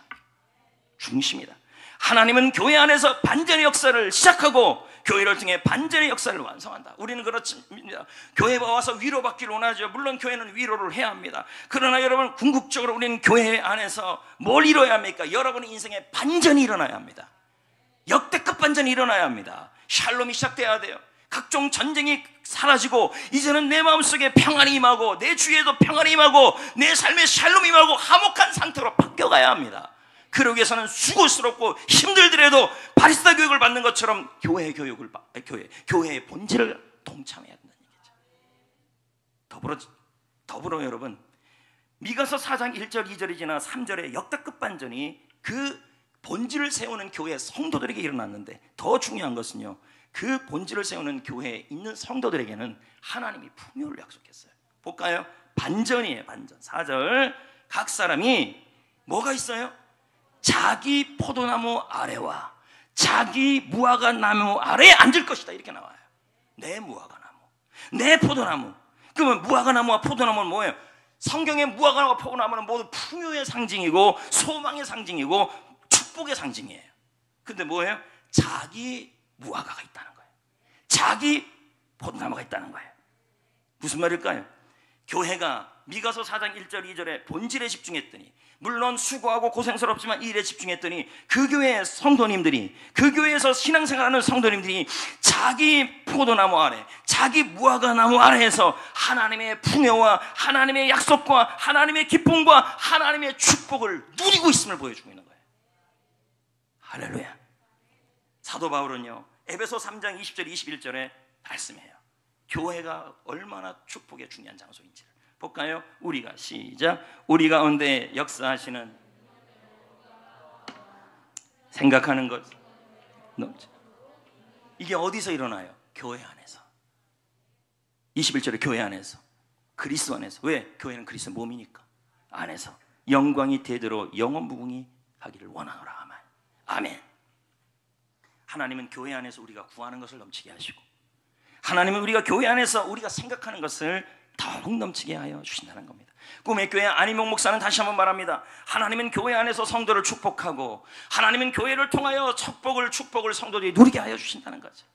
하나님은 교회 안에서 반전의 역사를 시작하고 교회를 통해 반전의 역사를 완성한다. 우리는 그렇습니다. 교회에 와서 위로받기를 원하죠. 물론 교회는 위로를 해야 합니다. 그러나 여러분 궁극적으로 우리는 교회 안에서 뭘 이뤄야 합니까? 여러분의 인생에 반전이 일어나야 합니다. 역대급 반전이 일어나야 합니다. 샬롬이 시작돼야 돼요. 각종 전쟁이 사라지고 이제는 내 마음속에 평안이 임하고 내 주위에도 평안이 임하고 내 삶에 샬롬이 임하고 화목한 상태로 바뀌어가야 합니다. 그러기 위해서는 수고스럽고 힘들더라도 바리스타 교육을 받는 것처럼 교회의 본질을 동참해야 된다는 얘기죠. 더불어 여러분, 미가서 4장 1절 2절이 지나 3절에 역대급 반전이 그 본질을 세우는 교회 성도들에게 일어났는데, 더 중요한 것은요, 그 본질을 세우는 교회에 있는 성도들에게는 하나님이 풍요를 약속했어요. 볼까요? 반전이에요. 반전. 4절, 각 사람이 뭐가 있어요? 자기 포도나무 아래와 자기 무화과 나무 아래에 앉을 것이다, 이렇게 나와요. 내 무화과 나무, 내 포도나무. 그러면 무화과 나무와 포도나무는 뭐예요? 성경의 무화과 나무와 포도나무는 모두 풍요의 상징이고 소망의 상징이고 축복의 상징이에요. 근데 뭐예요? 자기 무화과가 있다는 거예요. 자기 포도나무가 있다는 거예요. 무슨 말일까요? 교회가 미가서 4장 1절 2절에 본질에 집중했더니, 물론 수고하고 고생스럽지만 이 일에 집중했더니 그 교회의 성도님들이, 그 교회에서 신앙생활하는 성도님들이 자기 포도나무 아래, 자기 무화과나무 아래에서 하나님의 풍요와 하나님의 약속과 하나님의 기쁨과 하나님의 축복을 누리고 있음을 보여주고 있는 거예요. 할렐루야. 사도 바울은요, 에베소 3장 20절 21절에 말씀해요. 교회가 얼마나 축복의 중요한 장소인지를 볼까요? 우리가 시작. 우리 가운데 역사하시는, 생각하는 것, 이게 어디서 일어나요? 교회 안에서. 21절에 교회 안에서, 그리스도 안에서. 왜? 교회는 그리스도 몸이니까. 안에서 영광이 대대로 영원무궁히 하기를 원하노라. 아멘. 아멘. 하나님은 교회 안에서 우리가 구하는 것을 넘치게 하시고, 하나님은 우리가 교회 안에서 우리가 생각하는 것을 더욱 넘치게 하여 주신다는 겁니다. 꿈의 교회 안희명 목사는 다시 한번 말합니다. 하나님은 교회 안에서 성도를 축복하고, 하나님은 교회를 통하여 축복을 성도들이 누리게 하여 주신다는 거죠.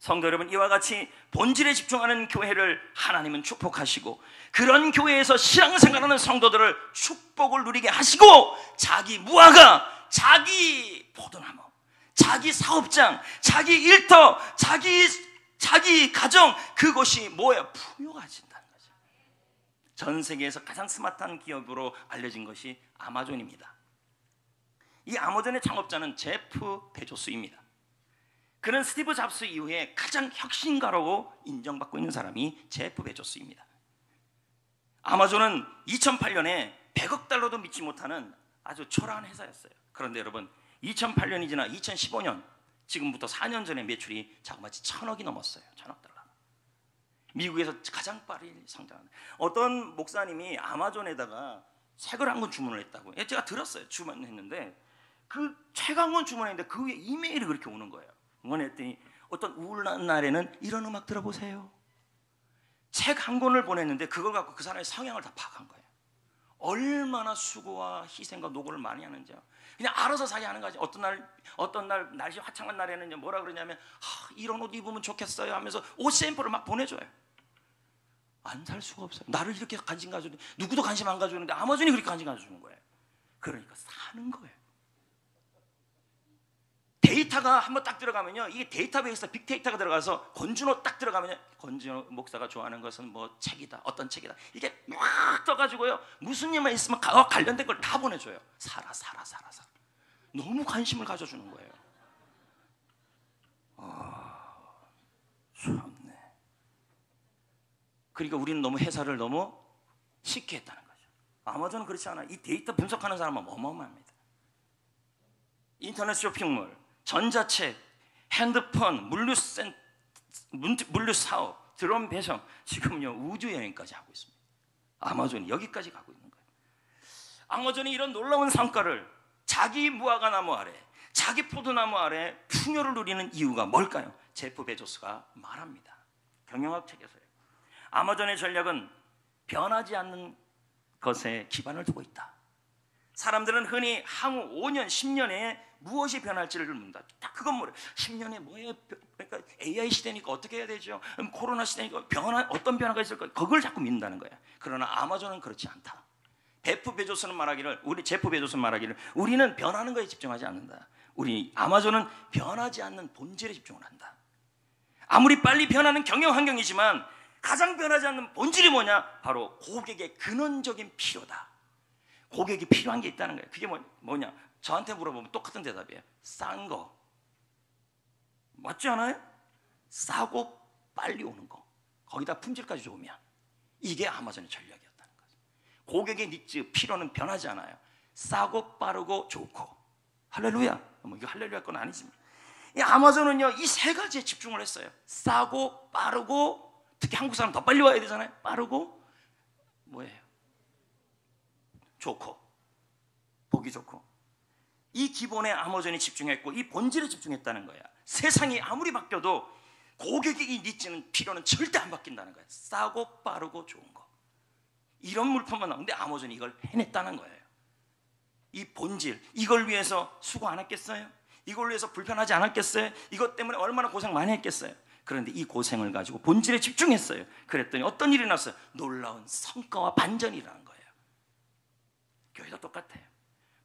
성도 여러분, 이와 같이 본질에 집중하는 교회를 하나님은 축복하시고, 그런 교회에서 신앙생활하는 성도들을 축복을 누리게 하시고, 자기 무화과, 자기 포도나무, 자기 사업장, 자기 일터, 자기 가정, 그것이 뭐예요? 풍요해진다는 거죠. 전 세계에서 가장 스마트한 기업으로 알려진 것이 아마존입니다. 이 아마존의 창업자는 제프 베조스입니다. 그는 스티브 잡스 이후에 가장 혁신가라고 인정받고 있는 사람이 제프 베조스입니다. 아마존은 2008년에 100억 달러도 믿지 못하는 아주 초라한 회사였어요. 그런데 여러분, 2008년이 지나 2015년, 지금부터 4년 전에 매출이 자그마치 1,000억이 넘었어요. 1,000억 달러. 미국에서 가장 빠르게 성장하는. 어떤 목사님이 아마존에다가 책을 한 권 주문을 했다고. 제가 들었어요. 주문했는데 그 책 한 권 주문했는데 그 위에 이메일이 그렇게 오는 거예요. 원했더니 어떤 우울한 날에는 이런 음악 들어보세요. 책 한 권을 보냈는데 그걸 갖고 그 사람의 성향을 다 파악한 거예요. 얼마나 수고와 희생과 노고를 많이 하는지요. 그냥 알아서 사게 하는 거지. 어떤 날 날씨 화창한 날에는 뭐라 그러냐면, 이런 옷 입으면 좋겠어요 하면서 옷 샘플을 막 보내줘요. 안 살 수가 없어요. 나를 이렇게 관심 가져주는데 누구도 관심 안 가져주는데 아마존이 그렇게 관심 가져주는 거예요. 그러니까 사는 거예요. 데이터가 한번 딱 들어가면요, 이게 데이터베이스 빅데이터가 들어가서 권준호 딱 들어가면요, 권준호 목사가 좋아하는 것은 뭐 책이다, 어떤 책이다, 이게 막 떠가지고요, 무슨 일만 있으면 관련된 걸 다 보내줘요. 살아. 너무 관심을 가져주는 거예요. 참네. 그러니까 우리는 너무 회사를 너무 쉽게 했다는 거죠. 아마존은 그렇지 않아요. 이 데이터 분석하는 사람은 어마어마합니다. 인터넷 쇼핑몰, 전자책, 핸드폰, 물류 사업, 드론 배송, 지금요 우주 여행까지 하고 있습니다. 아마존이 여기까지 가고 있는 거예요. 아마존이 이런 놀라운 성과를 자기 무화과나무 아래, 자기 포도나무 아래 풍요를 누리는 이유가 뭘까요? 제프 베조스가 말합니다. 경영학 책에서요. 아마존의 전략은 변하지 않는 것에 기반을 두고 있다. 사람들은 흔히 향후 5년, 10년에 무엇이 변할지를 묻는다. 딱 그건 뭐래? 10년에 뭐예요? 그러니까 AI 시대니까 어떻게 해야 되죠? 코로나 시대니까 어떤 변화가 있을까? 그걸 자꾸 믿는다는 거야. 그러나 아마존은 그렇지 않다. 제프 베조스는 말하기를, 우리는 변하는 거에 집중하지 않는다. 아마존은 변하지 않는 본질에 집중을 한다. 아무리 빨리 변하는 경영 환경이지만 가장 변하지 않는 본질이 뭐냐? 바로 고객의 근원적인 필요다. 고객이 필요한 게 있다는 거예요. 그게 뭐냐? 저한테 물어보면 똑같은 대답이에요. 싼 거. 맞지 않아요? 싸고 빨리 오는 거. 거기다 품질까지 좋으면. 이게 아마존의 전략이었다는 거죠. 고객의 니즈, 필요는 변하지 않아요. 싸고 빠르고 좋고. 할렐루야. 이거 할렐루야 건 아니지만. 이 아마존은요, 이 세 가지에 집중을 했어요. 싸고 빠르고, 특히 한국 사람 더 빨리 와야 되잖아요. 빠르고, 뭐예요? 좋고, 보기 좋고. 이 기본에 아마존이 집중했고, 이 본질에 집중했다는 거야. 세상이 아무리 바뀌어도 고객의 이 니즈는, 필요는 절대 안 바뀐다는 거야. 싸고 빠르고 좋은 거. 이런 물품만 나오는데 아마존이 이걸 해냈다는 거예요. 이 본질, 이걸 위해서 수고 안 했겠어요? 이걸 위해서 불편하지 않았겠어요? 이것 때문에 얼마나 고생 많이 했겠어요? 그런데 이 고생을 가지고 본질에 집중했어요. 그랬더니 어떤 일이 났어요? 놀라운 성과와 반전이 일어난 거예요. 교회도 똑같아요.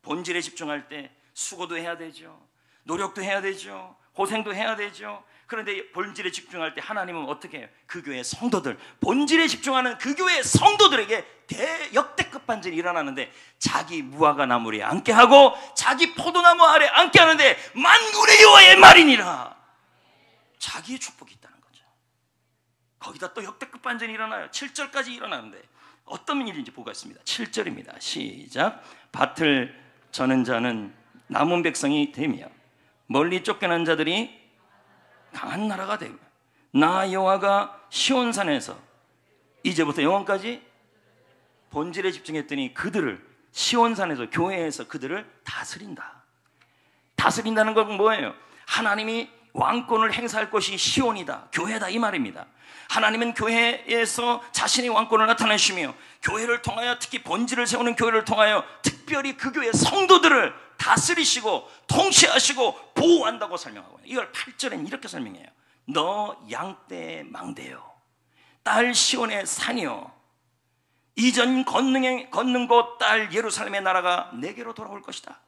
본질에 집중할 때 수고도 해야 되죠. 노력도 해야 되죠. 고생도 해야 되죠. 그런데 본질에 집중할 때 하나님은 어떻게 해요? 그 교회의 성도들, 본질에 집중하는 그 교회의 성도들에게 대역대급 반전이 일어나는데, 자기 무화과 나무에 앉게 하고 자기 포도나무 아래 앉게 하는데 만군의 여호와의 말이니라. 자기의 축복이 있다는 거죠. 거기다 또 역대급 반전이 일어나요. 7절까지 일어나는데 어떤 일인지 보겠습니다. 7절입니다. 시작. 밭을 저는 자는 남은 백성이 되며 멀리 쫓겨난 자들이 강한 나라가 되며 나 여호와가 시온산에서 이제부터 영원까지 본질에 집중했더니 그들을 시온산에서, 교회에서 그들을 다스린다. 다스린다는 건 뭐예요? 하나님이 왕권을 행사할 것이 시온이다, 교회다, 이 말입니다. 하나님은 교회에서 자신의 왕권을 나타내시며 교회를 통하여, 특히 본질을 세우는 교회를 통하여 특별히 그 교회의 성도들을 다스리시고 통치하시고 보호한다고 설명하고 있어요. 이걸 8절엔 이렇게 설명해요. 너 양떼의 망대요, 딸 시온의 산이요, 이전 걷는 곳 딸 예루살렘의 나라가 내게로 돌아올 것이다.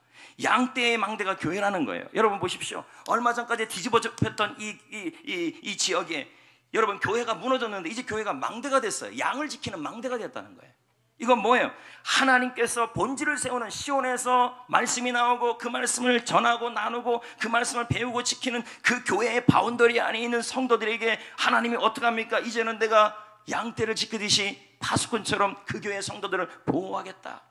양떼의 망대가 교회라는 거예요. 여러분 보십시오. 얼마 전까지 뒤집어졌던 이 지역에 여러분 교회가 무너졌는데 이제 교회가 망대가 됐어요. 양을 지키는 망대가 됐다는 거예요. 이건 뭐예요? 하나님께서 본질을 세우는 시온에서 말씀이 나오고 그 말씀을 전하고 나누고 그 말씀을 배우고 지키는 그 교회의 바운더리 안에 있는 성도들에게 하나님이 어떻게 합니까? 이제는 내가 양떼를 지키듯이 파수꾼처럼 그 교회의 성도들을 보호하겠다,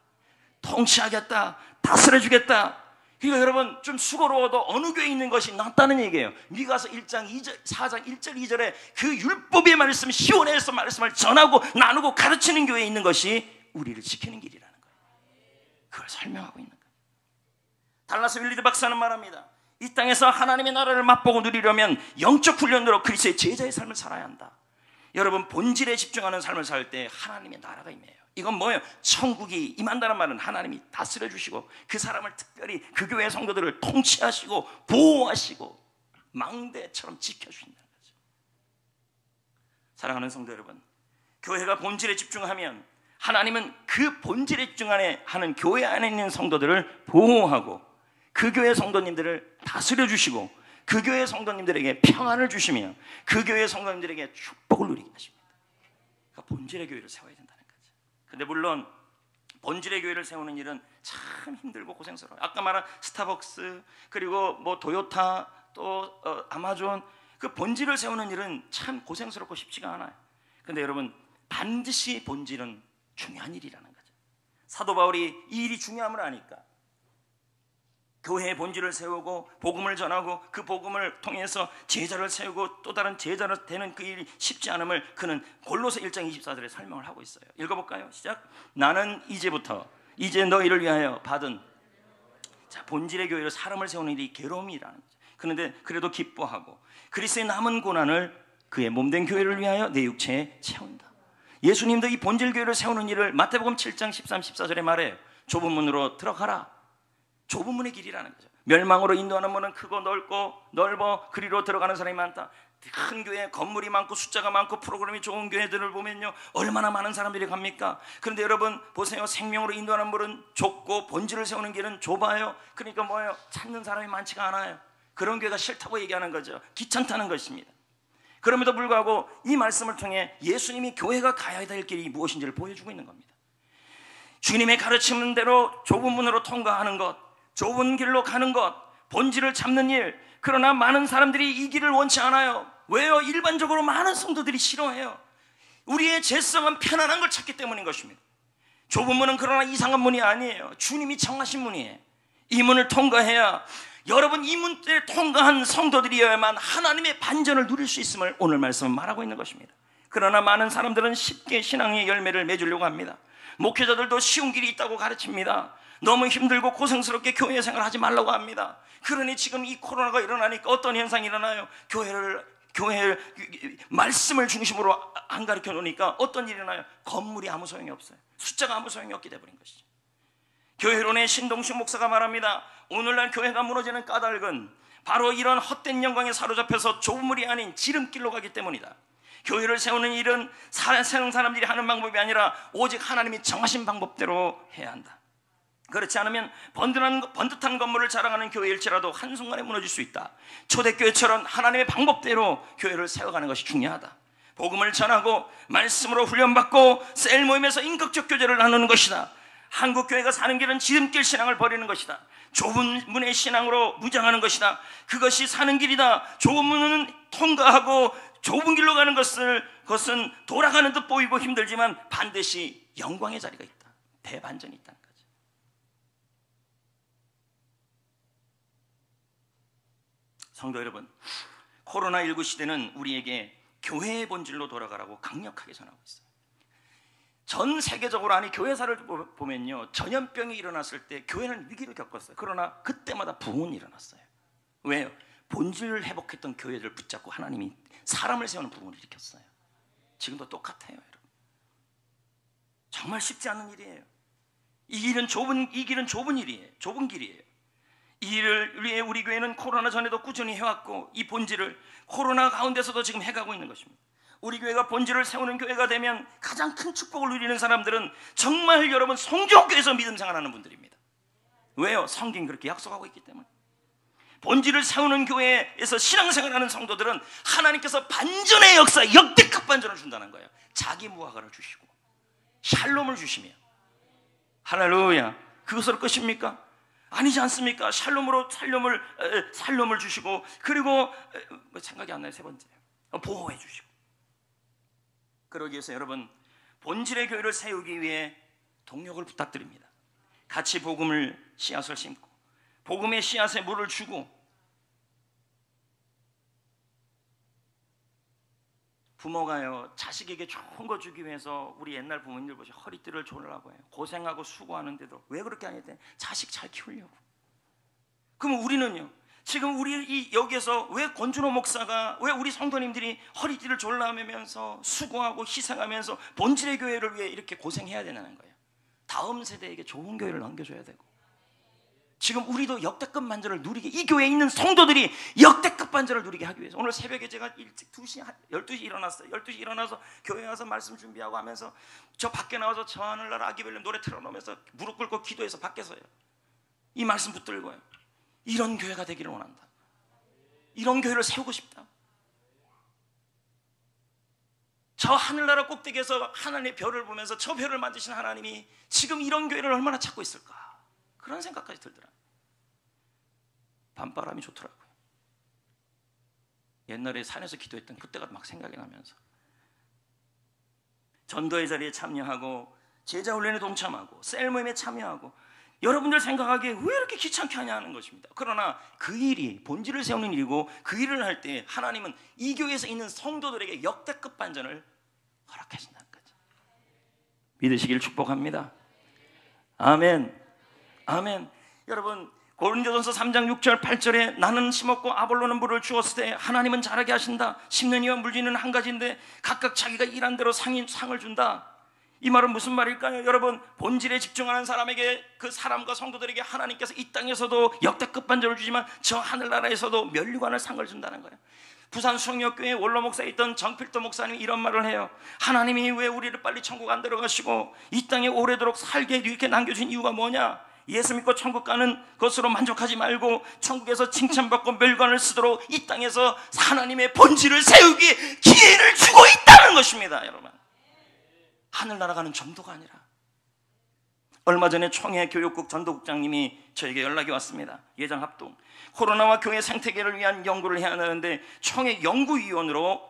통치하겠다, 다스려주겠다. 그러니까 여러분 좀 수고로워도 어느 교회에 있는 것이 낫다는 얘기예요. 미가서 1장 2절, 4장 1절 2절에 그 율법의 말씀, 시온에서 말씀을 전하고 나누고 가르치는 교회에 있는 것이 우리를 지키는 길이라는 거예요. 그걸 설명하고 있는 거예요. 달라스 윌리드 박사는 말합니다. 이 땅에서 하나님의 나라를 맛보고 누리려면 영적 훈련으로 그리스도의 제자의 삶을 살아야 한다. 여러분 본질에 집중하는 삶을 살 때 하나님의 나라가 임해요. 이건 뭐예요? 천국이 임한다는 말은 하나님이 다스려 주시고 그 사람을 특별히 그 교회 성도들을 통치하시고 보호하시고 망대처럼 지켜주신다는 거죠. 사랑하는 성도 여러분, 교회가 본질에 집중하면 하나님은 그 본질에 집중하는 교회 안에 있는 성도들을 보호하고 그 교회 성도님들을 다스려 주시고 그 교회 성도님들에게 평안을 주시며 그 교회 성도님들에게 축복을 누리게 하십니다. 그러니까 본질의 교회를 세워야 된다는 거죠. 근데 물론 본질의 교회를 세우는 일은 참 힘들고 고생스러워요. 아까 말한 스타벅스, 그리고 뭐 도요타, 또 아마존, 그 본질을 세우는 일은 참 고생스럽고 쉽지가 않아요. 근데 여러분 반드시 본질은 중요한 일이라는 거죠. 사도 바울이 이 일이 중요함을 아니까 교회의 본질을 세우고 복음을 전하고 그 복음을 통해서 제자를 세우고 또 다른 제자로 되는 그 일이 쉽지 않음을 그는 골로새 1장 24절에 설명을 하고 있어요. 읽어볼까요? 시작. 나는 이제 너희를 위하여 받은, 자, 본질의 교회로 사람을 세우는 일이 괴로움이라는 거죠. 그런데 그래도 기뻐하고 그리스도의 남은 고난을 그의 몸된 교회를 위하여 내 육체에 채운다. 예수님도 이 본질 교회를 세우는 일을 마태복음 7장 13, 14절에 말해요. 좁은 문으로 들어가라. 좁은 문의 길이라는 거죠. 멸망으로 인도하는 문은 크고 넓어 그리로 들어가는 사람이 많다. 큰 교회, 건물이 많고 숫자가 많고 프로그램이 좋은 교회들을 보면요 얼마나 많은 사람들이 갑니까? 그런데 여러분 보세요. 생명으로 인도하는 문은 좁고 본질을 세우는 길은 좁아요. 그러니까 뭐예요? 찾는 사람이 많지가 않아요. 그런 교회가 싫다고 얘기하는 거죠. 귀찮다는 것입니다. 그럼에도 불구하고 이 말씀을 통해 예수님이 교회가 가야 될 길이 무엇인지를 보여주고 있는 겁니다. 주님의 가르치는 대로 좁은 문으로 통과하는 것, 좁은 길로 가는 것, 본질을 잡는 일. 그러나 많은 사람들이 이 길을 원치 않아요. 왜요? 일반적으로 많은 성도들이 싫어해요. 우리의 죄성은 편안한 걸 찾기 때문인 것입니다. 좁은 문은 그러나 이상한 문이 아니에요. 주님이 정하신 문이에요. 이 문을 통과해야, 여러분 이 문을 통과한 성도들이어야만 하나님의 반전을 누릴 수 있음을 오늘 말씀은 말하고 있는 것입니다. 그러나 많은 사람들은 쉽게 신앙의 열매를 맺으려고 합니다. 목회자들도 쉬운 길이 있다고 가르칩니다. 너무 힘들고 고생스럽게 교회 생활하지 말라고 합니다. 그러니 지금 이 코로나가 일어나니까 어떤 현상이 일어나요? 교회를 말씀을 중심으로 안 가르쳐 놓으니까 어떤 일이 일어나요? 건물이 아무 소용이 없어요. 숫자가 아무 소용이 없게 돼버린 것이죠. 교회론의 신동식 목사가 말합니다. 오늘날 교회가 무너지는 까닭은 바로 이런 헛된 영광에 사로잡혀서 좁은 물이 아닌 지름길로 가기 때문이다. 교회를 세우는 일은 세상 사람들이 하는 방법이 아니라 오직 하나님이 정하신 방법대로 해야 한다. 그렇지 않으면 번듯한 건물을 자랑하는 교회일지라도 한순간에 무너질 수 있다. 초대교회처럼 하나님의 방법대로 교회를 세워가는 것이 중요하다. 복음을 전하고 말씀으로 훈련받고 셀 모임에서 인격적 교제를 나누는 것이다. 한국 교회가 사는 길은 지름길 신앙을 버리는 것이다. 좁은 문의 신앙으로 무장하는 것이다. 그것이 사는 길이다. 좁은 문은 통과하고 좁은 길로 가는 것은 돌아가는 듯 보이고 힘들지만 반드시 영광의 자리가 있다. 대반전이 있다는 거죠. 성도 여러분, 코로나19 시대는 우리에게 교회의 본질로 돌아가라고 강력하게 전하고 있어요. 전 세계적으로 아니 교회사를 보면요, 전염병이 일어났을 때 교회는 위기를 겪었어요. 그러나 그때마다 부흥이 일어났어요. 왜요? 본질을 회복했던 교회를 붙잡고 하나님이 사람을 세우는 부흥을 일으켰어요. 지금도 똑같아요, 여러분. 정말 쉽지 않은 일이에요. 이 길은 좁은 일이에요. 좁은 길이에요. 이 일을 위해 우리 교회는 코로나 전에도 꾸준히 해왔고 이 본질을 코로나 가운데서도 지금 해가고 있는 것입니다. 우리 교회가 본질을 세우는 교회가 되면 가장 큰 축복을 누리는 사람들은 정말 여러분 성경교회에서 믿음 생활하는 분들입니다. 왜요? 성경이 그렇게 약속하고 있기 때문에. 본질을 세우는 교회에서 신앙생활하는 성도들은 하나님께서 반전의 역사, 역대급 반전을 준다는 거예요. 자기 무화과를 주시고 샬롬을 주시며. 할렐루야. 그것으로 끝입니까? 아니지 않습니까? 샬롬을 주시고, 그리고 생각이 안 나요. 세 번째, 보호해 주시고. 그러기 위해서 여러분 본질의 교회를 세우기 위해 동력을 부탁드립니다. 같이 복음을 씨앗을 심고 복음의 씨앗에 물을 주고, 부모가요 자식에게 좋은 거 주기 위해서 우리 옛날 부모님들 보시 허리띠를 졸라고 해요. 고생하고 수고하는데도 왜 그렇게 안 했대? 자식 잘 키우려고. 그럼 우리는요, 지금 우리 여기에서 왜 권준호 목사가, 왜 우리 성도님들이 허리띠를 졸라매면서 수고하고 희생하면서 본질의 교회를 위해 이렇게 고생해야 되는 거예요? 다음 세대에게 좋은 교회를 넘겨줘야 되고, 지금 우리도 역대급 반전을 누리게, 이 교회에 있는 성도들이 역대급 반전을 누리게 하기 위해서 오늘 새벽에 제가 일찍 12시 일어났어요. 12시 일어나서 교회 와서 말씀 준비하고 하면서 저 밖에 나와서 저 하늘나라 아기별님 노래 틀어놓으면서 무릎 꿇고 기도해서 밖에서요 이 말씀 붙들고요, 이런 교회가 되기를 원한다. 이런 교회를 세우고 싶다. 저 하늘나라 꼭대기에서 하나님의 별을 보면서 저 별을 만드신 하나님이 지금 이런 교회를 얼마나 찾고 있을까, 그런 생각까지 들더라. 밤바람이 좋더라고요. 옛날에 산에서 기도했던 그때가 막 생각이 나면서 전도의 자리에 참여하고 제자 훈련에 동참하고 셀 모임에 참여하고, 여러분들 생각하기에 왜 이렇게 귀찮게 하냐 하는 것입니다. 그러나 그 일이 본질을 세우는 일이고, 그 일을 할 때 하나님은 이 교회에서 있는 성도들에게 역대급 반전을 허락하신다는 거죠. 믿으시길 축복합니다. 아멘. 아멘. 여러분, 고린도전서 3장 6절 8절에 나는 심었고 아볼로는 물을 주었을 때 하나님은 자라게 하신다. 심는 이와 물리는 한 가지인데 각각 자기가 일한 대로 상을 준다. 이 말은 무슨 말일까요? 여러분, 본질에 집중하는 사람에게, 그 사람과 성도들에게 하나님께서 이 땅에서도 역대급 반전을 주지만 저 하늘나라에서도 면류관을 상을 준다는 거예요. 부산 수영역교회 원로 목사에 있던 정필도 목사님이 이런 말을 해요. 하나님이 왜 우리를 빨리 천국 안 들어가시고 이 땅에 오래도록 살게 이렇게 남겨준 이유가 뭐냐? 예수 믿고 천국 가는 것으로 만족하지 말고 천국에서 칭찬받고 멸관을 쓰도록 이 땅에서 하나님의 본질을 세우기 기회를 주고 있다는 것입니다. 여러분, 하늘나라 가는 정도가 아니라. 얼마 전에 총회 교육국 전도국장님이 저에게 연락이 왔습니다. 예장 합동 코로나와 교회 생태계를 위한 연구를 해야 하는데 총회 연구위원으로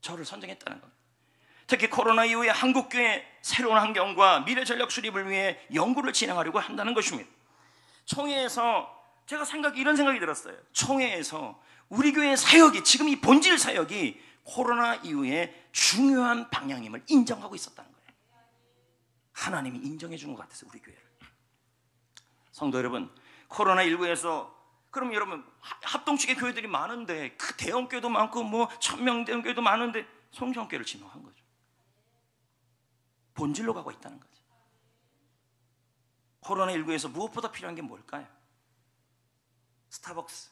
저를 선정했다는 겁니다. 특히 코로나 이후에 한국교회 새로운 환경과 미래 전략 수립을 위해 연구를 진행하려고 한다는 것입니다. 총회에서 제가 이런 생각이 들었어요. 총회에서 우리 교회의 사역이, 지금 이 본질 사역이 코로나 이후에 중요한 방향임을 인정하고 있었다는 거예요. 하나님이 인정해 준 것 같아서 우리 교회를. 성도 여러분, 코로나19에서 그럼 여러분 합동측의 교회들이 많은데, 그 대형 교회도 많고 뭐 1000명 대형 교회도 많은데 성경교회를 지명한 거죠. 본질로 가고 있다는 거죠. 코로나19에서 무엇보다 필요한 게 뭘까요? 스타벅스,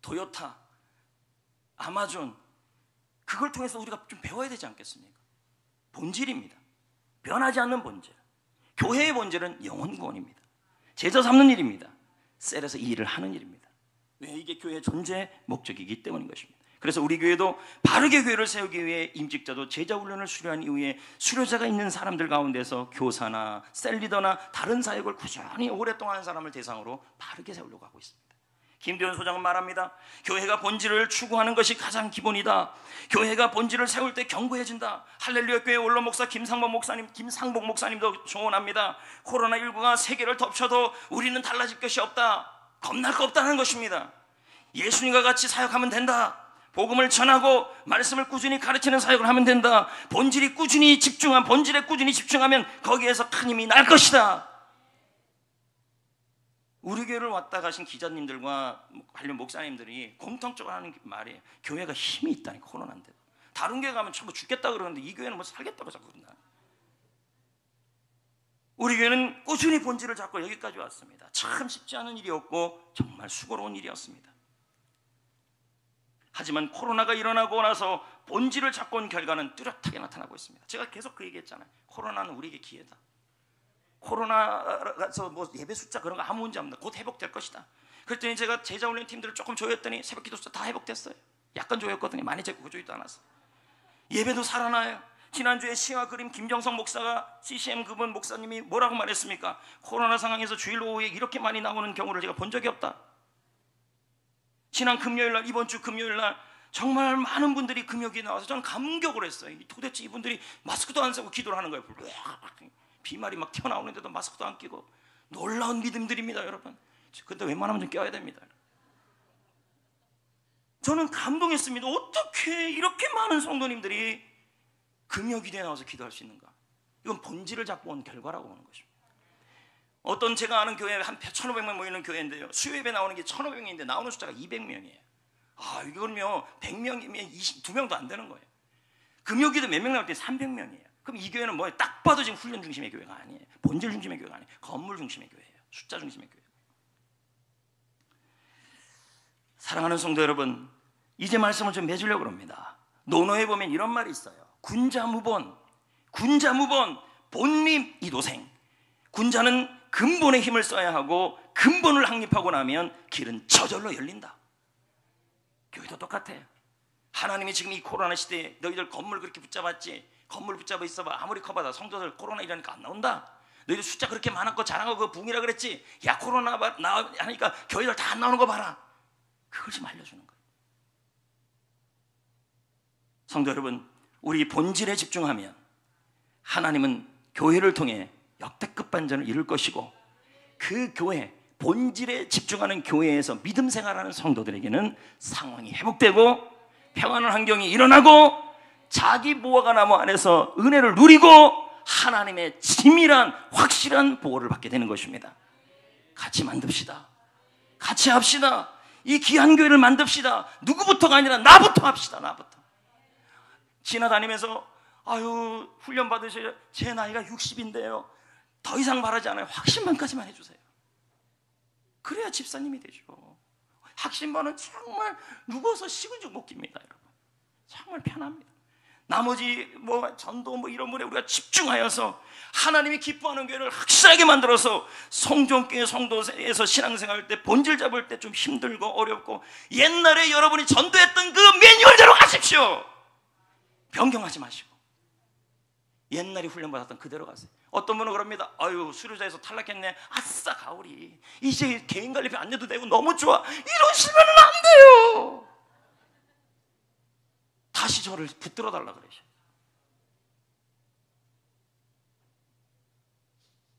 토요타, 아마존, 그걸 통해서 우리가 좀 배워야 되지 않겠습니까? 본질입니다. 변하지 않는 본질. 교회의 본질은 영혼 구원입니다. 제자 삼는 일입니다. 셀에서 이 일을 하는 일입니다. 왜? 이게 교회의 존재 목적이기 때문인 것입니다. 그래서 우리 교회도 바르게 교회를 세우기 위해 임직자도 제자 훈련을 수료한 이후에 수료자가 있는 사람들 가운데서 교사나 셀리더나 다른 사역을 꾸준히 오랫동안 한 사람을 대상으로 바르게 세우려고 하고 있습니다. 김대현 소장은 말합니다. 교회가 본질을 추구하는 것이 가장 기본이다. 교회가 본질을 세울 때 견고해진다. 할렐루야 교회 원로 목사 김상복 목사님도 조언합니다. 코로나19가 세계를 덮쳐도 우리는 달라질 것이 없다. 겁날 거 없다는 것입니다. 예수님과 같이 사역하면 된다. 복음을 전하고 말씀을 꾸준히 가르치는 사역을 하면 된다. 본질에 꾸준히 집중하면 거기에서 큰 힘이 날 것이다. 우리 교회를 왔다 가신 기자님들과 관련 목사님들이 공통적으로 하는 말이에요. 교회가 힘이 있다니까, 코로나인데도. 다른 교회 가면 전부 죽겠다 그러는데 이 교회는 뭐 살겠다고 자꾸 그런다. 우리 교회는 꾸준히 본질을 잡고 여기까지 왔습니다. 참 쉽지 않은 일이었고 정말 수고로운 일이었습니다. 하지만 코로나가 일어나고 나서 본질을 잡고 온 결과는 뚜렷하게 나타나고 있습니다. 제가 계속 그 얘기했잖아요. 코로나는 우리에게 기회다. 코로나라서 뭐 예배 숫자 그런 거 아무 문제 없다. 곧 회복될 것이다. 그랬더니 제가 제자 훈련 팀들을 조금 조였더니 새벽 기도 숫자 다 회복됐어요. 약간 조였거든요. 많이 조이도 않았어요. 예배도 살아나요. 지난주에 시와 그림 김정성 목사가 CCM 그분 목사님이 뭐라고 말했습니까? 코로나 상황에서 주일 오후에 이렇게 많이 나오는 경우를 제가 본 적이 없다. 지난 금요일날, 이번 주 금요일날 정말 많은 분들이 금요기에 나와서 저는 감격을 했어요. 도대체 이분들이 마스크도 안 쓰고 기도를 하는 거예요. 비말이 막 튀어나오는데도 마스크도 안 끼고. 놀라운 믿음들입니다, 여러분. 근데 웬만하면 좀 껴야 됩니다. 저는 감동했습니다. 어떻게 이렇게 많은 성도님들이 금요기도에 나와서 기도할 수 있는가? 이건 본질을 잡고 온 결과라고 보는 것입니다. 어떤 제가 아는 교회 한 1,500명 모이는 교회인데요. 수요예배 나오는 게 1,500명인데 나오는 숫자가 200명이에요. 아, 이건요 100명이면 22명도 안 되는 거예요. 금요기도 몇 명 나올 때 300명이에요. 그럼 이 교회는 뭐예요? 딱 봐도 지금 훈련 중심의 교회가 아니에요. 본질 중심의 교회가 아니에요. 건물 중심의 교회예요. 숫자 중심의 교회. 사랑하는 성도 여러분, 이제 말씀을 좀 맺으려고 합니다. 논어에 보면 이런 말이 있어요. 군자무본, 본립 이도생. 군자는 근본의 힘을 써야 하고 근본을 확립하고 나면 길은 저절로 열린다. 교회도 똑같아요. 하나님이 지금 이 코로나 시대에 너희들 건물 그렇게 붙잡았지? 건물 붙잡아 있어봐. 아무리 커봐도 성도들 코로나 이러니까 안 나온다. 너희들 숫자 그렇게 많았고 자랑하고 그 붕이라 그랬지? 야, 코로나 하니까 교회들 다 안 나오는 거 봐라. 그걸 좀 알려주는 거예요. 성도 여러분, 우리 본질에 집중하면 하나님은 교회를 통해 역대급 반전을 이룰 것이고, 그 교회, 본질에 집중하는 교회에서 믿음 생활하는 성도들에게는 상황이 회복되고 평안한 환경이 일어나고 자기 보호가 나무 안에서 은혜를 누리고 하나님의 치밀한 확실한 보호를 받게 되는 것입니다. 같이 만듭시다. 같이 합시다. 이 귀한 교회를 만듭시다. 누구부터가 아니라 나부터 합시다. 나부터. 지나다니면서 아유, 훈련 받으셔야, 제 나이가 60인데요 더 이상 바라지 않아요. 확신반까지만 해주세요. 그래야 집사님이 되죠. 확신반은 정말 누워서 식은 죽 먹깁니다, 여러분. 정말 편합니다. 나머지 뭐 전도 뭐 이런 분에 우리가 집중하여서 하나님이 기뻐하는 교회를 확실하게 만들어서 성전교회 성도에서 신앙생활할 때 본질 잡을 때 좀 힘들고 어렵고 옛날에 여러분이 전도했던 그 매뉴얼대로 가십시오. 변경하지 마시고 옛날에 훈련받았던 그대로 가세요. 어떤 분은 그럽니다. 아유, 수료자에서 탈락했네. 아싸, 가오리. 이제 개인관리표 안 내도 되고 너무 좋아. 이러시면 안 돼요. 다시 저를 붙들어 달라 그러셔.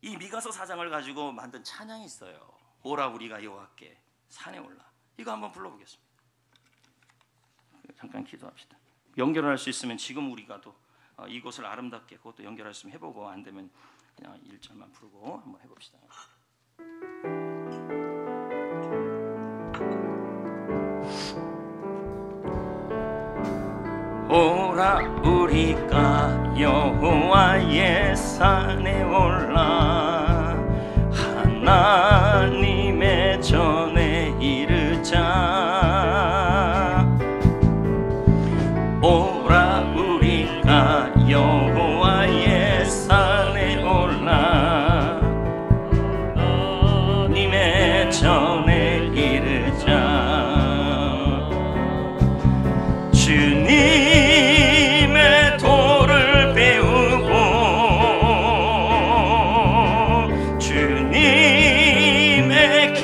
이 미가서 4장을 가지고 만든 찬양이 있어요. 오라 우리가 여호와께 산에 올라. 이거 한번 불러보겠습니다. 잠깐 기도합시다. 연결할 수 있으면 지금 우리가 또 이곳을 아름답게 그것도 연결할 수 있으면 해보고, 안 되면 그냥 1절만 부르고 한번 해봅시다. 오라 우리가 여호와의 산에 올라 하나님의 전에 이르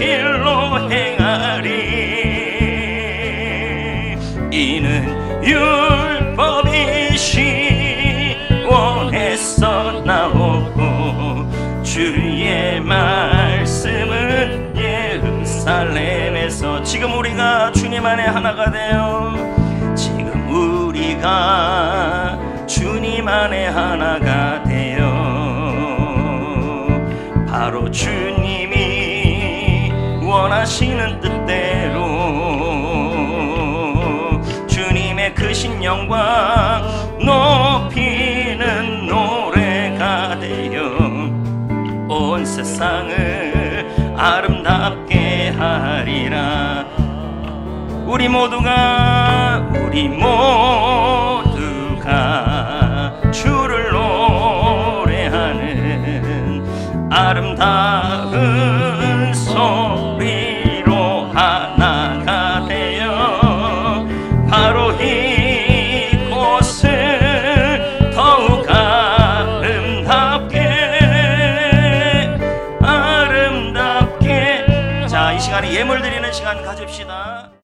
길로 행하리. 이는 율법이 시원해서 나오고 주의 말씀은 예루살렘에서. 지금 우리가 주님 안에 하나가 되어, 지금 우리가 주님 안에 하나가 되어 바로 주님이 원하시는 뜻대로 주님의 크신 영광 높이는 노래가 되어 온 세상을 아름답게 하리라. 우리 모두가 주를 노래하는 아름다운 소리로 하나가 되어 바로 이곳을 더욱 아름답게. 자, 이 시간에 예물 드리는 시간 가집시다.